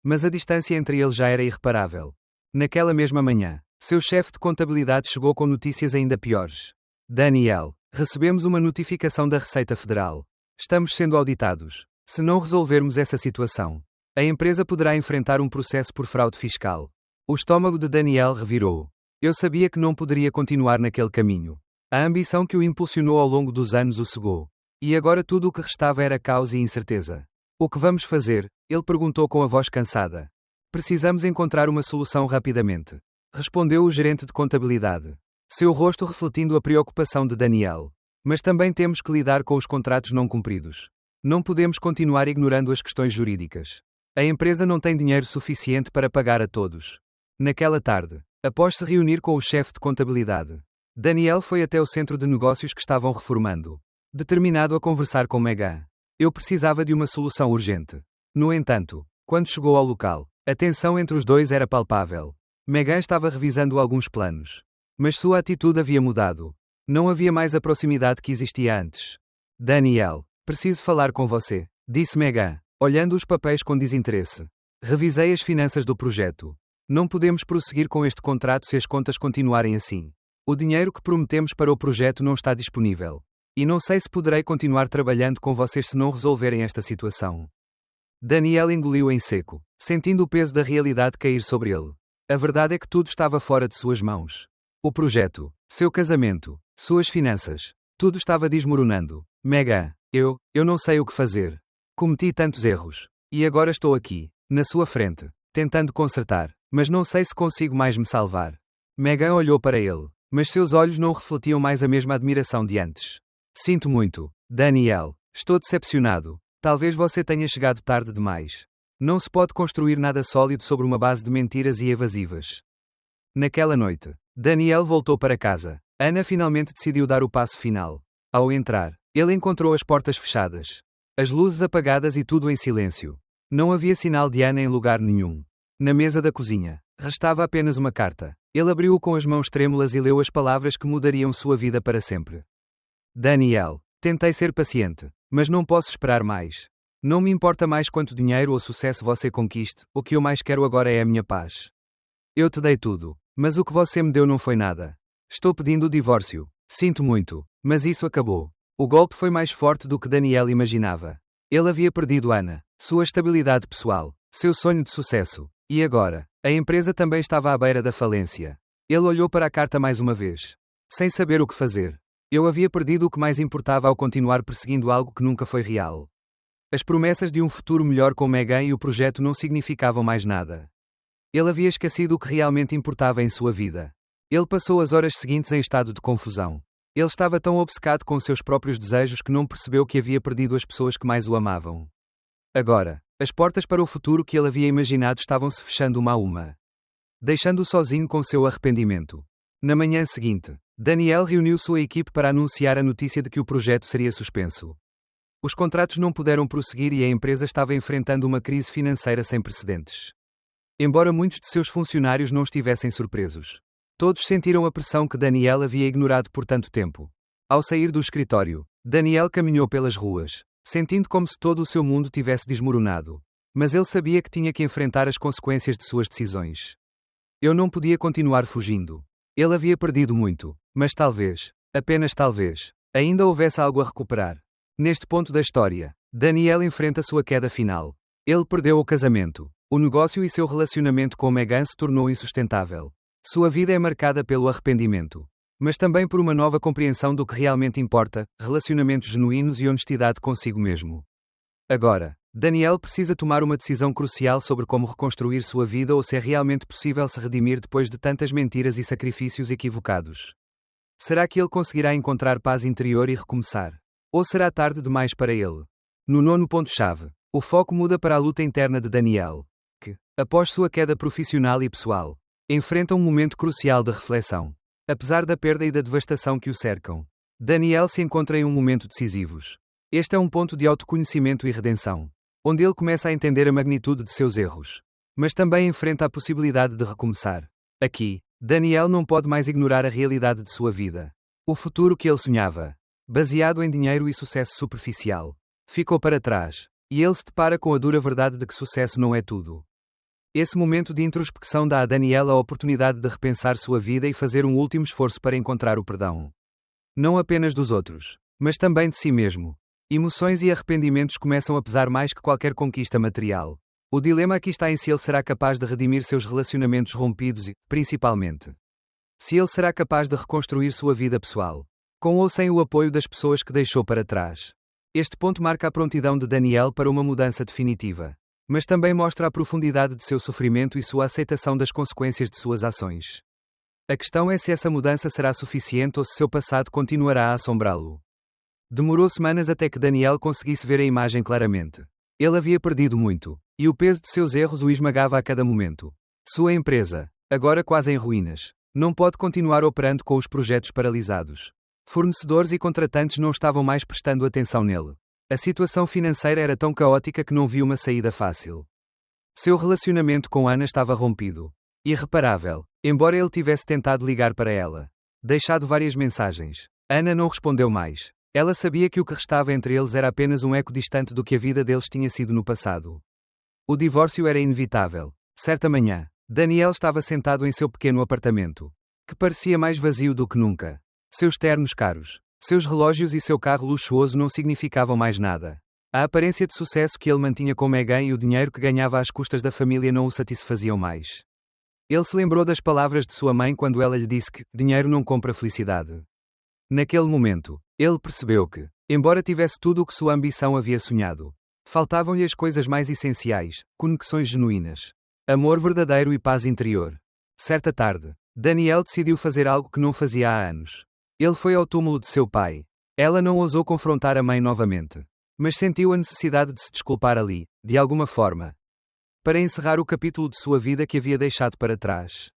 Mas a distância entre eles já era irreparável. Naquela mesma manhã, seu chefe de contabilidade chegou com notícias ainda piores. Daniel, recebemos uma notificação da Receita Federal. Estamos sendo auditados. Se não resolvermos essa situação, a empresa poderá enfrentar um processo por fraude fiscal. O estômago de Daniel revirou. Eu sabia que não poderia continuar naquele caminho. A ambição que o impulsionou ao longo dos anos o cegou. E agora tudo o que restava era caos e incerteza. O que vamos fazer? Ele perguntou com a voz cansada. Precisamos encontrar uma solução rapidamente. Respondeu o gerente de contabilidade. Seu rosto refletindo a preocupação de Daniel. Mas também temos que lidar com os contratos não cumpridos. Não podemos continuar ignorando as questões jurídicas. A empresa não tem dinheiro suficiente para pagar a todos. Naquela tarde, após se reunir com o chefe de contabilidade, Daniel foi até o centro de negócios que estavam reformando. Determinado a conversar com Megan. Eu precisava de uma solução urgente. No entanto, quando chegou ao local, a tensão entre os dois era palpável. Megan estava revisando alguns planos. Mas sua atitude havia mudado. Não havia mais a proximidade que existia antes. Daniel, preciso falar com você, disse Megan, olhando os papéis com desinteresse. Revisei as finanças do projeto. Não podemos prosseguir com este contrato se as contas continuarem assim. O dinheiro que prometemos para o projeto não está disponível. E não sei se poderei continuar trabalhando com vocês se não resolverem esta situação. Daniel engoliu em seco, sentindo o peso da realidade cair sobre ele. A verdade é que tudo estava fora de suas mãos. O projeto, seu casamento, suas finanças, tudo estava desmoronando. Megan, eu não sei o que fazer. Cometi tantos erros. E agora estou aqui, na sua frente, tentando consertar, mas não sei se consigo mais me salvar. Megan olhou para ele, mas seus olhos não refletiam mais a mesma admiração de antes. Sinto muito, Daniel. Estou decepcionado. Talvez você tenha chegado tarde demais. Não se pode construir nada sólido sobre uma base de mentiras e evasivas. Naquela noite, Daniel voltou para casa. Ana finalmente decidiu dar o passo final. Ao entrar, ele encontrou as portas fechadas, as luzes apagadas e tudo em silêncio. Não havia sinal de Ana em lugar nenhum. Na mesa da cozinha, restava apenas uma carta. Ele abriu-o com as mãos trêmulas e leu as palavras que mudariam sua vida para sempre. Daniel, tentei ser paciente, mas não posso esperar mais. Não me importa mais quanto dinheiro ou sucesso você conquiste, o que eu mais quero agora é a minha paz. Eu te dei tudo, mas o que você me deu não foi nada. Estou pedindo o divórcio. Sinto muito, mas isso acabou. O golpe foi mais forte do que Daniel imaginava. Ele havia perdido Ana, sua estabilidade pessoal, seu sonho de sucesso. E agora, a empresa também estava à beira da falência. Ele olhou para a carta mais uma vez, sem saber o que fazer. Eu havia perdido o que mais importava ao continuar perseguindo algo que nunca foi real. As promessas de um futuro melhor com Megan e o projeto não significavam mais nada. Ele havia esquecido o que realmente importava em sua vida. Ele passou as horas seguintes em estado de confusão. Ele estava tão obcecado com seus próprios desejos que não percebeu que havia perdido as pessoas que mais o amavam. Agora, as portas para o futuro que ele havia imaginado estavam-se fechando uma a uma, deixando-o sozinho com seu arrependimento. Na manhã seguinte, Daniel reuniu sua equipe para anunciar a notícia de que o projeto seria suspenso. Os contratos não puderam prosseguir e a empresa estava enfrentando uma crise financeira sem precedentes. Embora muitos de seus funcionários não estivessem surpresos, todos sentiram a pressão que Daniel havia ignorado por tanto tempo. Ao sair do escritório, Daniel caminhou pelas ruas, sentindo como se todo o seu mundo tivesse desmoronado. Mas ele sabia que tinha que enfrentar as consequências de suas decisões. Eu não podia continuar fugindo. Ele havia perdido muito, mas talvez, apenas talvez, ainda houvesse algo a recuperar. Neste ponto da história, Daniel enfrenta sua queda final. Ele perdeu o casamento, o negócio e seu relacionamento com Megan se tornou insustentável. Sua vida é marcada pelo arrependimento, mas também por uma nova compreensão do que realmente importa, relacionamentos genuínos e honestidade consigo mesmo. Agora, Daniel precisa tomar uma decisão crucial sobre como reconstruir sua vida ou se é realmente possível se redimir depois de tantas mentiras e sacrifícios equivocados. Será que ele conseguirá encontrar paz interior e recomeçar? Ou será tarde demais para ele? No nono ponto-chave, o foco muda para a luta interna de Daniel, que, após sua queda profissional e pessoal, enfrenta um momento crucial de reflexão. Apesar da perda e da devastação que o cercam, Daniel se encontra em um momento decisivo. Este é um ponto de autoconhecimento e redenção, onde ele começa a entender a magnitude de seus erros, mas também enfrenta a possibilidade de recomeçar. Aqui, Daniel não pode mais ignorar a realidade de sua vida. O futuro que ele sonhava, baseado em dinheiro e sucesso superficial, ficou para trás, e ele se depara com a dura verdade de que sucesso não é tudo. Esse momento de introspecção dá a Daniel a oportunidade de repensar sua vida e fazer um último esforço para encontrar o perdão. Não apenas dos outros, mas também de si mesmo. Emoções e arrependimentos começam a pesar mais que qualquer conquista material. O dilema aqui está em se ele será capaz de redimir seus relacionamentos rompidos e, principalmente, se ele será capaz de reconstruir sua vida pessoal, com ou sem o apoio das pessoas que deixou para trás. Este ponto marca a prontidão de Daniel para uma mudança definitiva, mas também mostra a profundidade de seu sofrimento e sua aceitação das consequências de suas ações. A questão é se essa mudança será suficiente ou se seu passado continuará a assombrá-lo. Demorou semanas até que Daniel conseguisse ver a imagem claramente. Ele havia perdido muito, e o peso de seus erros o esmagava a cada momento. Sua empresa, agora quase em ruínas, não pode continuar operando com os projetos paralisados. Fornecedores e contratantes não estavam mais prestando atenção nele. A situação financeira era tão caótica que não viu uma saída fácil. Seu relacionamento com Ana estava rompido. Irreparável, embora ele tivesse tentado ligar para ela. Deixado várias mensagens. Ana não respondeu mais. Ela sabia que o que restava entre eles era apenas um eco distante do que a vida deles tinha sido no passado. O divórcio era inevitável. Certa manhã, Daniel estava sentado em seu pequeno apartamento, que parecia mais vazio do que nunca. Seus ternos caros, seus relógios e seu carro luxuoso não significavam mais nada. A aparência de sucesso que ele mantinha com Megan e o dinheiro que ganhava às custas da família não o satisfaziam mais. Ele se lembrou das palavras de sua mãe quando ela lhe disse que dinheiro não compra felicidade. Naquele momento, ele percebeu que, embora tivesse tudo o que sua ambição havia sonhado, faltavam-lhe as coisas mais essenciais: conexões genuínas, amor verdadeiro e paz interior. Certa tarde, Daniel decidiu fazer algo que não fazia há anos. Ele foi ao túmulo de seu pai. Ela não ousou confrontar a mãe novamente, mas sentiu a necessidade de se desculpar ali, de alguma forma, para encerrar o capítulo de sua vida que havia deixado para trás.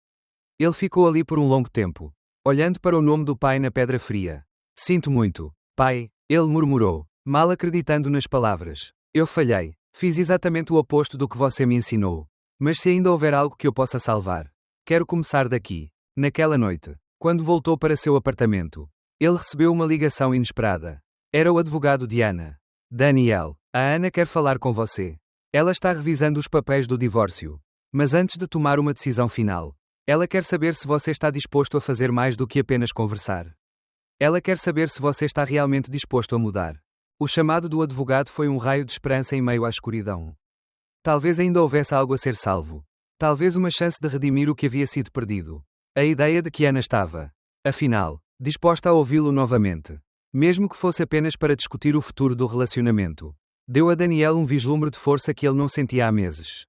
Ele ficou ali por um longo tempo, olhando para o nome do pai na pedra fria. Sinto muito, pai, ele murmurou, mal acreditando nas palavras. Eu falhei, fiz exatamente o oposto do que você me ensinou. Mas se ainda houver algo que eu possa salvar, quero começar daqui. Naquela noite, quando voltou para seu apartamento, ele recebeu uma ligação inesperada. Era o advogado de Ana. Daniel, a Ana quer falar com você. Ela está revisando os papéis do divórcio. Mas antes de tomar uma decisão final, ela quer saber se você está disposto a fazer mais do que apenas conversar. Ela quer saber se você está realmente disposto a mudar. O chamado do advogado foi um raio de esperança em meio à escuridão. Talvez ainda houvesse algo a ser salvo. Talvez uma chance de redimir o que havia sido perdido. A ideia de que Ana estava, afinal, disposta a ouvi-lo novamente, mesmo que fosse apenas para discutir o futuro do relacionamento, deu a Daniel um vislumbre de força que ele não sentia há meses.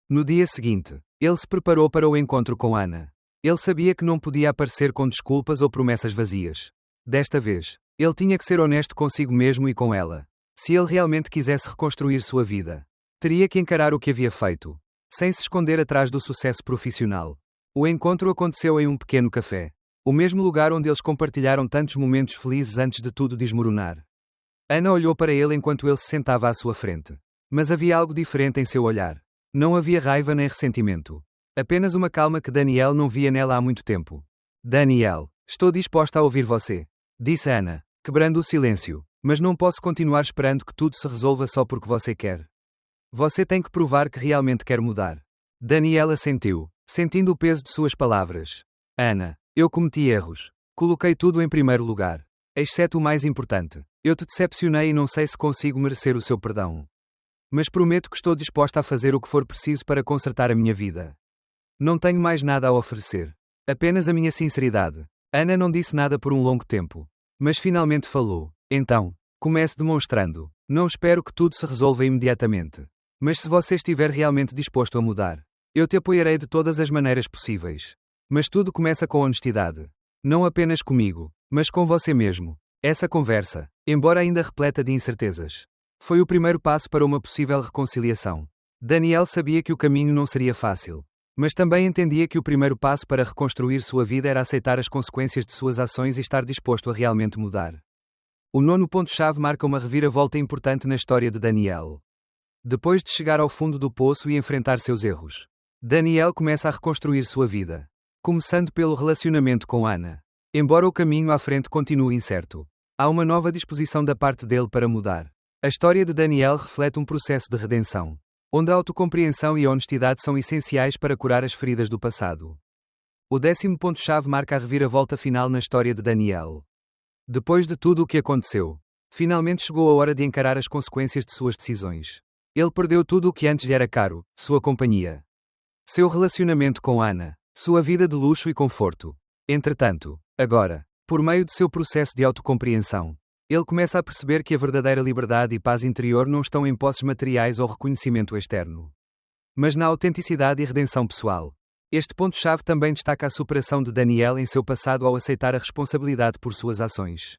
No dia seguinte, ele se preparou para o encontro com Ana. Ele sabia que não podia aparecer com desculpas ou promessas vazias. Desta vez, ele tinha que ser honesto consigo mesmo e com ela. Se ele realmente quisesse reconstruir sua vida, teria que encarar o que havia feito, sem se esconder atrás do sucesso profissional. O encontro aconteceu em um pequeno café, o mesmo lugar onde eles compartilharam tantos momentos felizes antes de tudo desmoronar. Ana olhou para ele enquanto ele se sentava à sua frente. Mas havia algo diferente em seu olhar. Não havia raiva nem ressentimento. Apenas uma calma que Daniel não via nela há muito tempo. Daniel, estou disposta a ouvir você, disse Ana, quebrando o silêncio. Mas não posso continuar esperando que tudo se resolva só porque você quer. Você tem que provar que realmente quer mudar. Daniel assentiu, sentindo o peso de suas palavras. Ana, eu cometi erros. Coloquei tudo em primeiro lugar. Exceto o mais importante. Eu te decepcionei e não sei se consigo merecer o seu perdão. Mas prometo que estou disposta a fazer o que for preciso para consertar a minha vida. Não tenho mais nada a oferecer. Apenas a minha sinceridade. Ana não disse nada por um longo tempo. Mas finalmente falou. Então, comece demonstrando. Não espero que tudo se resolva imediatamente. Mas se você estiver realmente disposto a mudar, eu te apoiarei de todas as maneiras possíveis. Mas tudo começa com honestidade. Não apenas comigo, mas com você mesmo. Essa conversa, embora ainda repleta de incertezas, foi o primeiro passo para uma possível reconciliação. Daniel sabia que o caminho não seria fácil, mas também entendia que o primeiro passo para reconstruir sua vida era aceitar as consequências de suas ações e estar disposto a realmente mudar. O nono ponto-chave marca uma reviravolta importante na história de Daniel. Depois de chegar ao fundo do poço e enfrentar seus erros, Daniel começa a reconstruir sua vida, começando pelo relacionamento com Ana. Embora o caminho à frente continue incerto, há uma nova disposição da parte dele para mudar. A história de Daniel reflete um processo de redenção, onde a autocompreensão e a honestidade são essenciais para curar as feridas do passado. O 10º ponto-chave marca a reviravolta final na história de Daniel. Depois de tudo o que aconteceu, finalmente chegou a hora de encarar as consequências de suas decisões. Ele perdeu tudo o que antes lhe era caro: sua companhia, seu relacionamento com Ana, sua vida de luxo e conforto. Entretanto, agora, por meio de seu processo de autocompreensão, ele começa a perceber que a verdadeira liberdade e paz interior não estão em posses materiais ou reconhecimento externo, mas na autenticidade e redenção pessoal. Este ponto-chave também destaca a superação de Daniel em seu passado ao aceitar a responsabilidade por suas ações.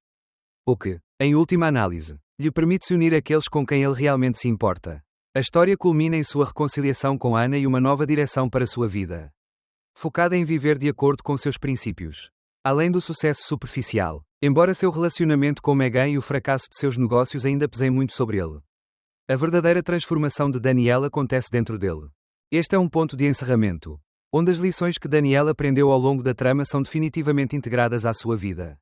O que, em última análise, lhe permite se unir àqueles com quem ele realmente se importa. A história culmina em sua reconciliação com Ana e uma nova direção para sua vida, focada em viver de acordo com seus princípios. Além do sucesso superficial, embora seu relacionamento com Megan e o fracasso de seus negócios ainda pesem muito sobre ele, a verdadeira transformação de Daniel acontece dentro dele. Este é um ponto de encerramento, onde as lições que Daniel aprendeu ao longo da trama são definitivamente integradas à sua vida.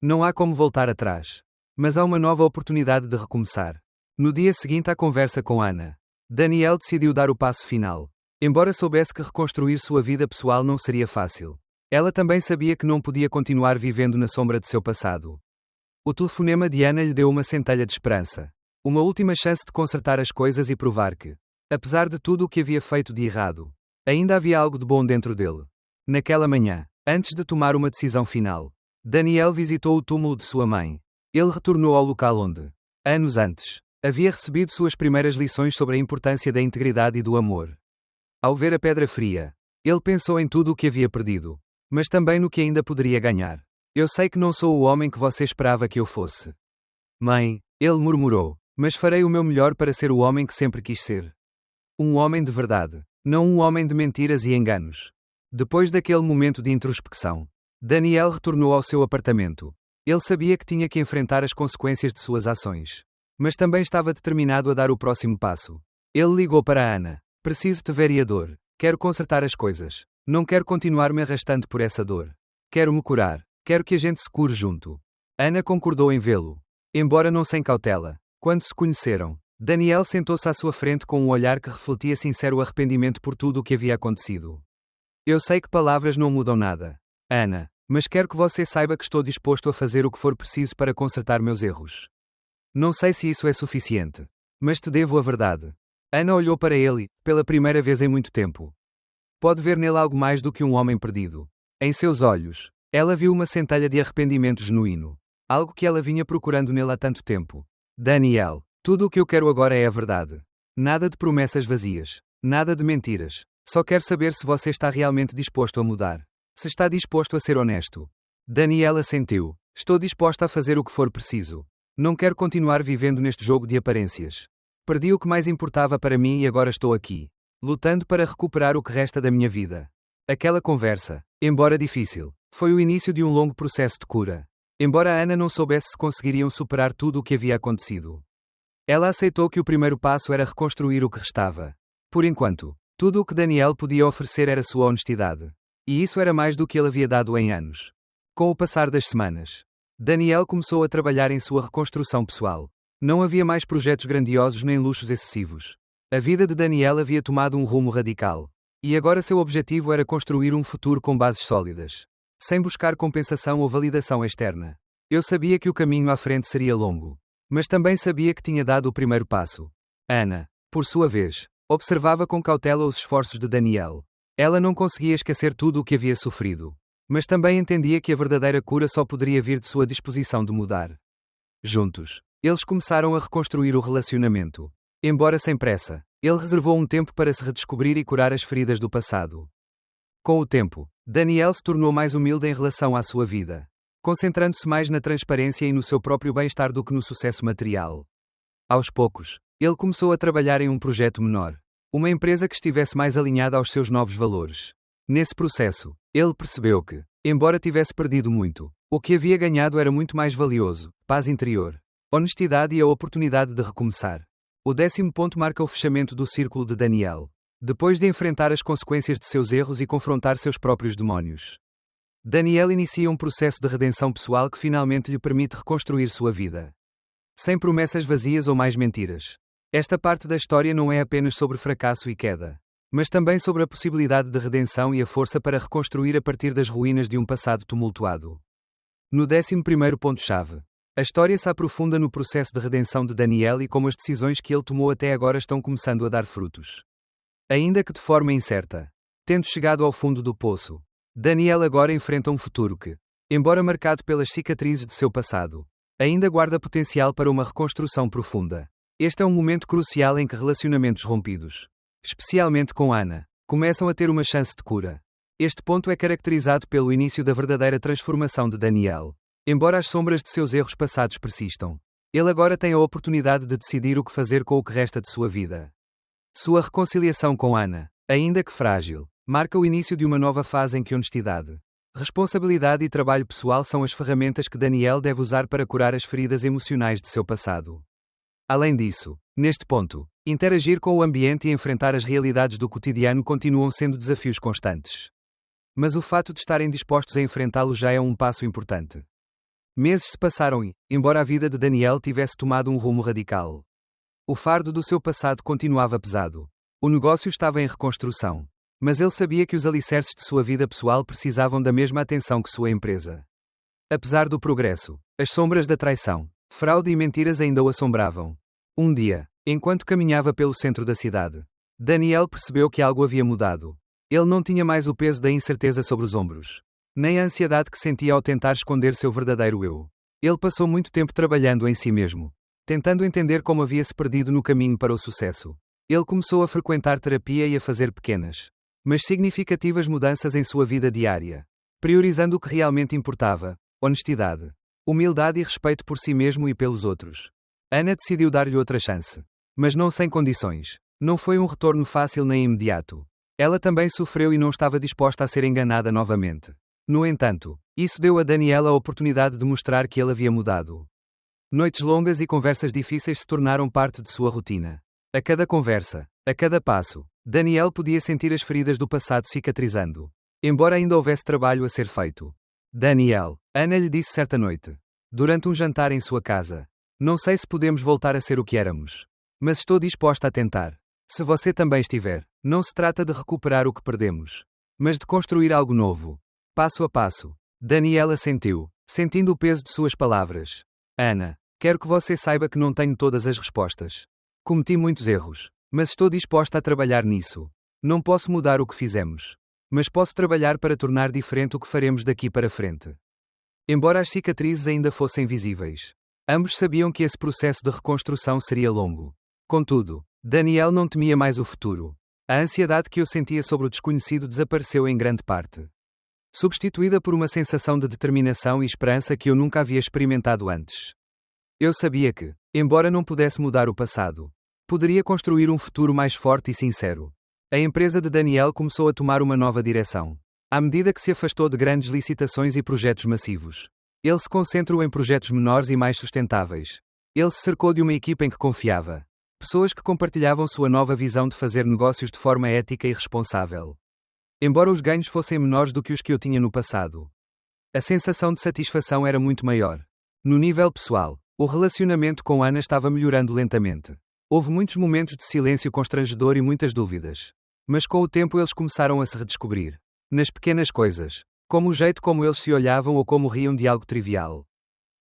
Não há como voltar atrás, mas há uma nova oportunidade de recomeçar. No dia seguinte à conversa com Ana, Daniel decidiu dar o passo final. Embora soubesse que reconstruir sua vida pessoal não seria fácil, ela também sabia que não podia continuar vivendo na sombra de seu passado. O telefonema de Ana lhe deu uma centelha de esperança, uma última chance de consertar as coisas e provar que, apesar de tudo o que havia feito de errado, ainda havia algo de bom dentro dele. Naquela manhã, antes de tomar uma decisão final, Daniel visitou o túmulo de sua mãe. Ele retornou ao local onde, anos antes, havia recebido suas primeiras lições sobre a importância da integridade e do amor. Ao ver a pedra fria, ele pensou em tudo o que havia perdido, mas também no que ainda poderia ganhar. Eu sei que não sou o homem que você esperava que eu fosse. Mãe, ele murmurou, mas farei o meu melhor para ser o homem que sempre quis ser. Um homem de verdade, não um homem de mentiras e enganos. Depois daquele momento de introspecção, Daniel retornou ao seu apartamento. Ele sabia que tinha que enfrentar as consequências de suas ações, mas também estava determinado a dar o próximo passo. Ele ligou para Ana. Preciso te ver e a dor. Quero consertar as coisas. Não quero continuar me arrastando por essa dor. Quero me curar. Quero que a gente se cure junto. Ana concordou em vê-lo, embora não sem cautela. Quando se conheceram, Daniel sentou-se à sua frente com um olhar que refletia sincero arrependimento por tudo o que havia acontecido. Eu sei que palavras não mudam nada, Ana, mas quero que você saiba que estou disposto a fazer o que for preciso para consertar meus erros. Não sei se isso é suficiente, mas te devo a verdade. Ana olhou para ele, pela primeira vez em muito tempo. Pode ver nele algo mais do que um homem perdido. Em seus olhos, ela viu uma centelha de arrependimento genuíno, algo que ela vinha procurando nele há tanto tempo. Daniel, tudo o que eu quero agora é a verdade. Nada de promessas vazias, nada de mentiras. Só quero saber se você está realmente disposto a mudar. Se está disposto a ser honesto. Daniel assentiu. Estou disposta a fazer o que for preciso. Não quero continuar vivendo neste jogo de aparências. Perdi o que mais importava para mim e agora estou aqui, lutando para recuperar o que resta da minha vida. Aquela conversa, embora difícil, foi o início de um longo processo de cura. Embora Ana não soubesse se conseguiriam superar tudo o que havia acontecido, ela aceitou que o primeiro passo era reconstruir o que restava. Por enquanto, tudo o que Daniel podia oferecer era sua honestidade. E isso era mais do que ele havia dado em anos. Com o passar das semanas, Daniel começou a trabalhar em sua reconstrução pessoal. Não havia mais projetos grandiosos nem luxos excessivos. A vida de Daniel havia tomado um rumo radical. E agora seu objetivo era construir um futuro com bases sólidas, sem buscar compensação ou validação externa. Eu sabia que o caminho à frente seria longo, mas também sabia que tinha dado o primeiro passo. Ana, por sua vez, observava com cautela os esforços de Daniel. Ela não conseguia esquecer tudo o que havia sofrido, mas também entendia que a verdadeira cura só poderia vir de sua disposição de mudar. Juntos, eles começaram a reconstruir o relacionamento. Embora sem pressa, ele reservou um tempo para se redescobrir e curar as feridas do passado. Com o tempo, Daniel se tornou mais humilde em relação à sua vida. concentrando-se mais na transparência e no seu próprio bem-estar do que no sucesso material. Aos poucos, ele começou a trabalhar em um projeto menor, uma empresa que estivesse mais alinhada aos seus novos valores. Nesse processo, ele percebeu que, embora tivesse perdido muito, o que havia ganhado era muito mais valioso: paz interior, honestidade e a oportunidade de recomeçar. O 10º ponto marca o fechamento do círculo de Daniel. Depois de enfrentar as consequências de seus erros e confrontar seus próprios demónios, Daniel inicia um processo de redenção pessoal que finalmente lhe permite reconstruir sua vida. Sem promessas vazias ou mais mentiras. Esta parte da história não é apenas sobre fracasso e queda, mas também sobre a possibilidade de redenção e a força para reconstruir a partir das ruínas de um passado tumultuado. No 11º ponto-chave, a história se aprofunda no processo de redenção de Daniel e como as decisões que ele tomou até agora estão começando a dar frutos. Ainda que de forma incerta, tendo chegado ao fundo do poço, Daniel agora enfrenta um futuro que, embora marcado pelas cicatrizes de seu passado, ainda guarda potencial para uma reconstrução profunda. Este é um momento crucial em que relacionamentos rompidos, especialmente com Ana, começam a ter uma chance de cura. Este ponto é caracterizado pelo início da verdadeira transformação de Daniel. Embora as sombras de seus erros passados persistam, ele agora tem a oportunidade de decidir o que fazer com o que resta de sua vida. Sua reconciliação com Ana, ainda que frágil, marca o início de uma nova fase em que honestidade, responsabilidade e trabalho pessoal são as ferramentas que Daniel deve usar para curar as feridas emocionais de seu passado. Além disso, neste ponto, interagir com o ambiente e enfrentar as realidades do cotidiano continuam sendo desafios constantes. Mas o fato de estarem dispostos a enfrentá-lo já é um passo importante. Meses se passaram e, embora a vida de Daniel tivesse tomado um rumo radical, o fardo do seu passado continuava pesado. O negócio estava em reconstrução, mas ele sabia que os alicerces de sua vida pessoal precisavam da mesma atenção que sua empresa. Apesar do progresso, as sombras da traição, fraude e mentiras ainda o assombravam. Um dia, enquanto caminhava pelo centro da cidade, Daniel percebeu que algo havia mudado. Ele não tinha mais o peso da incerteza sobre os ombros, nem a ansiedade que sentia ao tentar esconder seu verdadeiro eu. Ele passou muito tempo trabalhando em si mesmo, tentando entender como havia se perdido no caminho para o sucesso. Ele começou a frequentar terapia e a fazer pequenas, mas significativas mudanças em sua vida diária, priorizando o que realmente importava: honestidade, humildade e respeito por si mesmo e pelos outros. Ana decidiu dar-lhe outra chance, mas não sem condições. Não foi um retorno fácil nem imediato. Ela também sofreu e não estava disposta a ser enganada novamente. No entanto, isso deu a Daniel a oportunidade de mostrar que ele havia mudado. Noites longas e conversas difíceis se tornaram parte de sua rotina. A cada conversa, a cada passo, Daniel podia sentir as feridas do passado cicatrizando, embora ainda houvesse trabalho a ser feito. Daniel, Ana lhe disse certa noite, durante um jantar em sua casa: "Não sei se podemos voltar a ser o que éramos, mas estou disposta a tentar. Se você também estiver, não se trata de recuperar o que perdemos, mas de construir algo novo, passo a passo." Daniel assentiu, sentindo o peso de suas palavras. "Ana, quero que você saiba que não tenho todas as respostas. Cometi muitos erros, mas estou disposta a trabalhar nisso. Não posso mudar o que fizemos, mas posso trabalhar para tornar diferente o que faremos daqui para frente." Embora as cicatrizes ainda fossem visíveis, ambos sabiam que esse processo de reconstrução seria longo. Contudo, Daniel não temia mais o futuro. A ansiedade que eu sentia sobre o desconhecido desapareceu em grande parte, substituída por uma sensação de determinação e esperança que eu nunca havia experimentado antes. Eu sabia que, embora não pudesse mudar o passado, poderia construir um futuro mais forte e sincero. A empresa de Daniel começou a tomar uma nova direção. À medida que se afastou de grandes licitações e projetos massivos, ele se concentrou em projetos menores e mais sustentáveis. Ele se cercou de uma equipa em que confiava, pessoas que compartilhavam sua nova visão de fazer negócios de forma ética e responsável. Embora os ganhos fossem menores do que os que eu tinha no passado, a sensação de satisfação era muito maior. No nível pessoal, o relacionamento com Ana estava melhorando lentamente. Houve muitos momentos de silêncio constrangedor e muitas dúvidas. Mas com o tempo eles começaram a se redescobrir. Nas pequenas coisas, como o jeito como eles se olhavam ou como riam de algo trivial.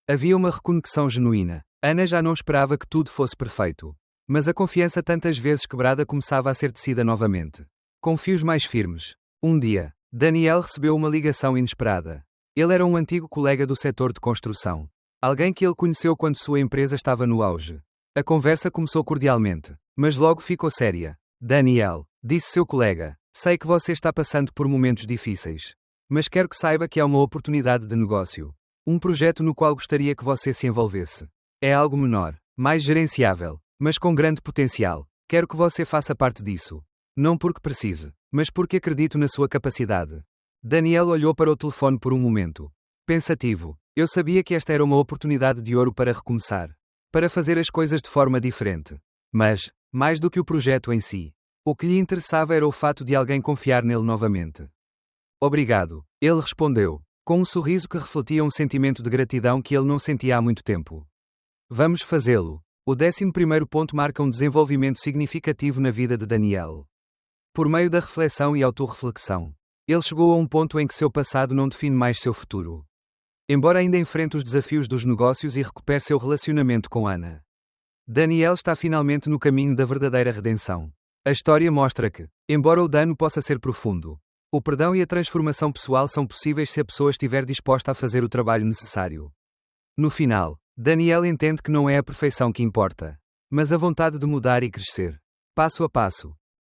Havia uma reconexão genuína. Ana já não esperava que tudo fosse perfeito, mas a confiança tantas vezes quebrada começava a ser tecida novamente, com fios mais firmes. Um dia, Daniel recebeu uma ligação inesperada. Ele era um antigo colega do setor de construção. Alguém que ele conheceu quando sua empresa estava no auge. A conversa começou cordialmente, mas logo ficou séria. "Daniel", disse seu colega, "sei que você está passando por momentos difíceis, mas quero que saiba que há uma oportunidade de negócio. Um projeto no qual gostaria que você se envolvesse. É algo menor, mais gerenciável, mas com grande potencial. Quero que você faça parte disso. Não porque precise, mas porque acredito na sua capacidade. Daniel olhou para o telefone por um momento. Pensativo. Eu sabia que esta era uma oportunidade de ouro para recomeçar. Para fazer as coisas de forma diferente. Mas, mais do que o projeto em si, o que lhe interessava era o fato de alguém confiar nele novamente. Obrigado, ele respondeu, com um sorriso que refletia um sentimento de gratidão que ele não sentia há muito tempo. Vamos fazê-lo. O 11º ponto marca um desenvolvimento significativo na vida de Daniel. Por meio da reflexão e autorreflexão, ele chegou a um ponto em que seu passado não define mais seu futuro. Embora ainda enfrente os desafios dos negócios e recupere seu relacionamento com Ana, Daniel está finalmente no caminho da verdadeira redenção. A história mostra que, embora o dano possa ser profundo, o perdão e a transformação pessoal são possíveis se a pessoa estiver disposta a fazer o trabalho necessário. No final, Daniel entende que não é a perfeição que importa, mas a vontade de mudar e crescer. Passo a passo,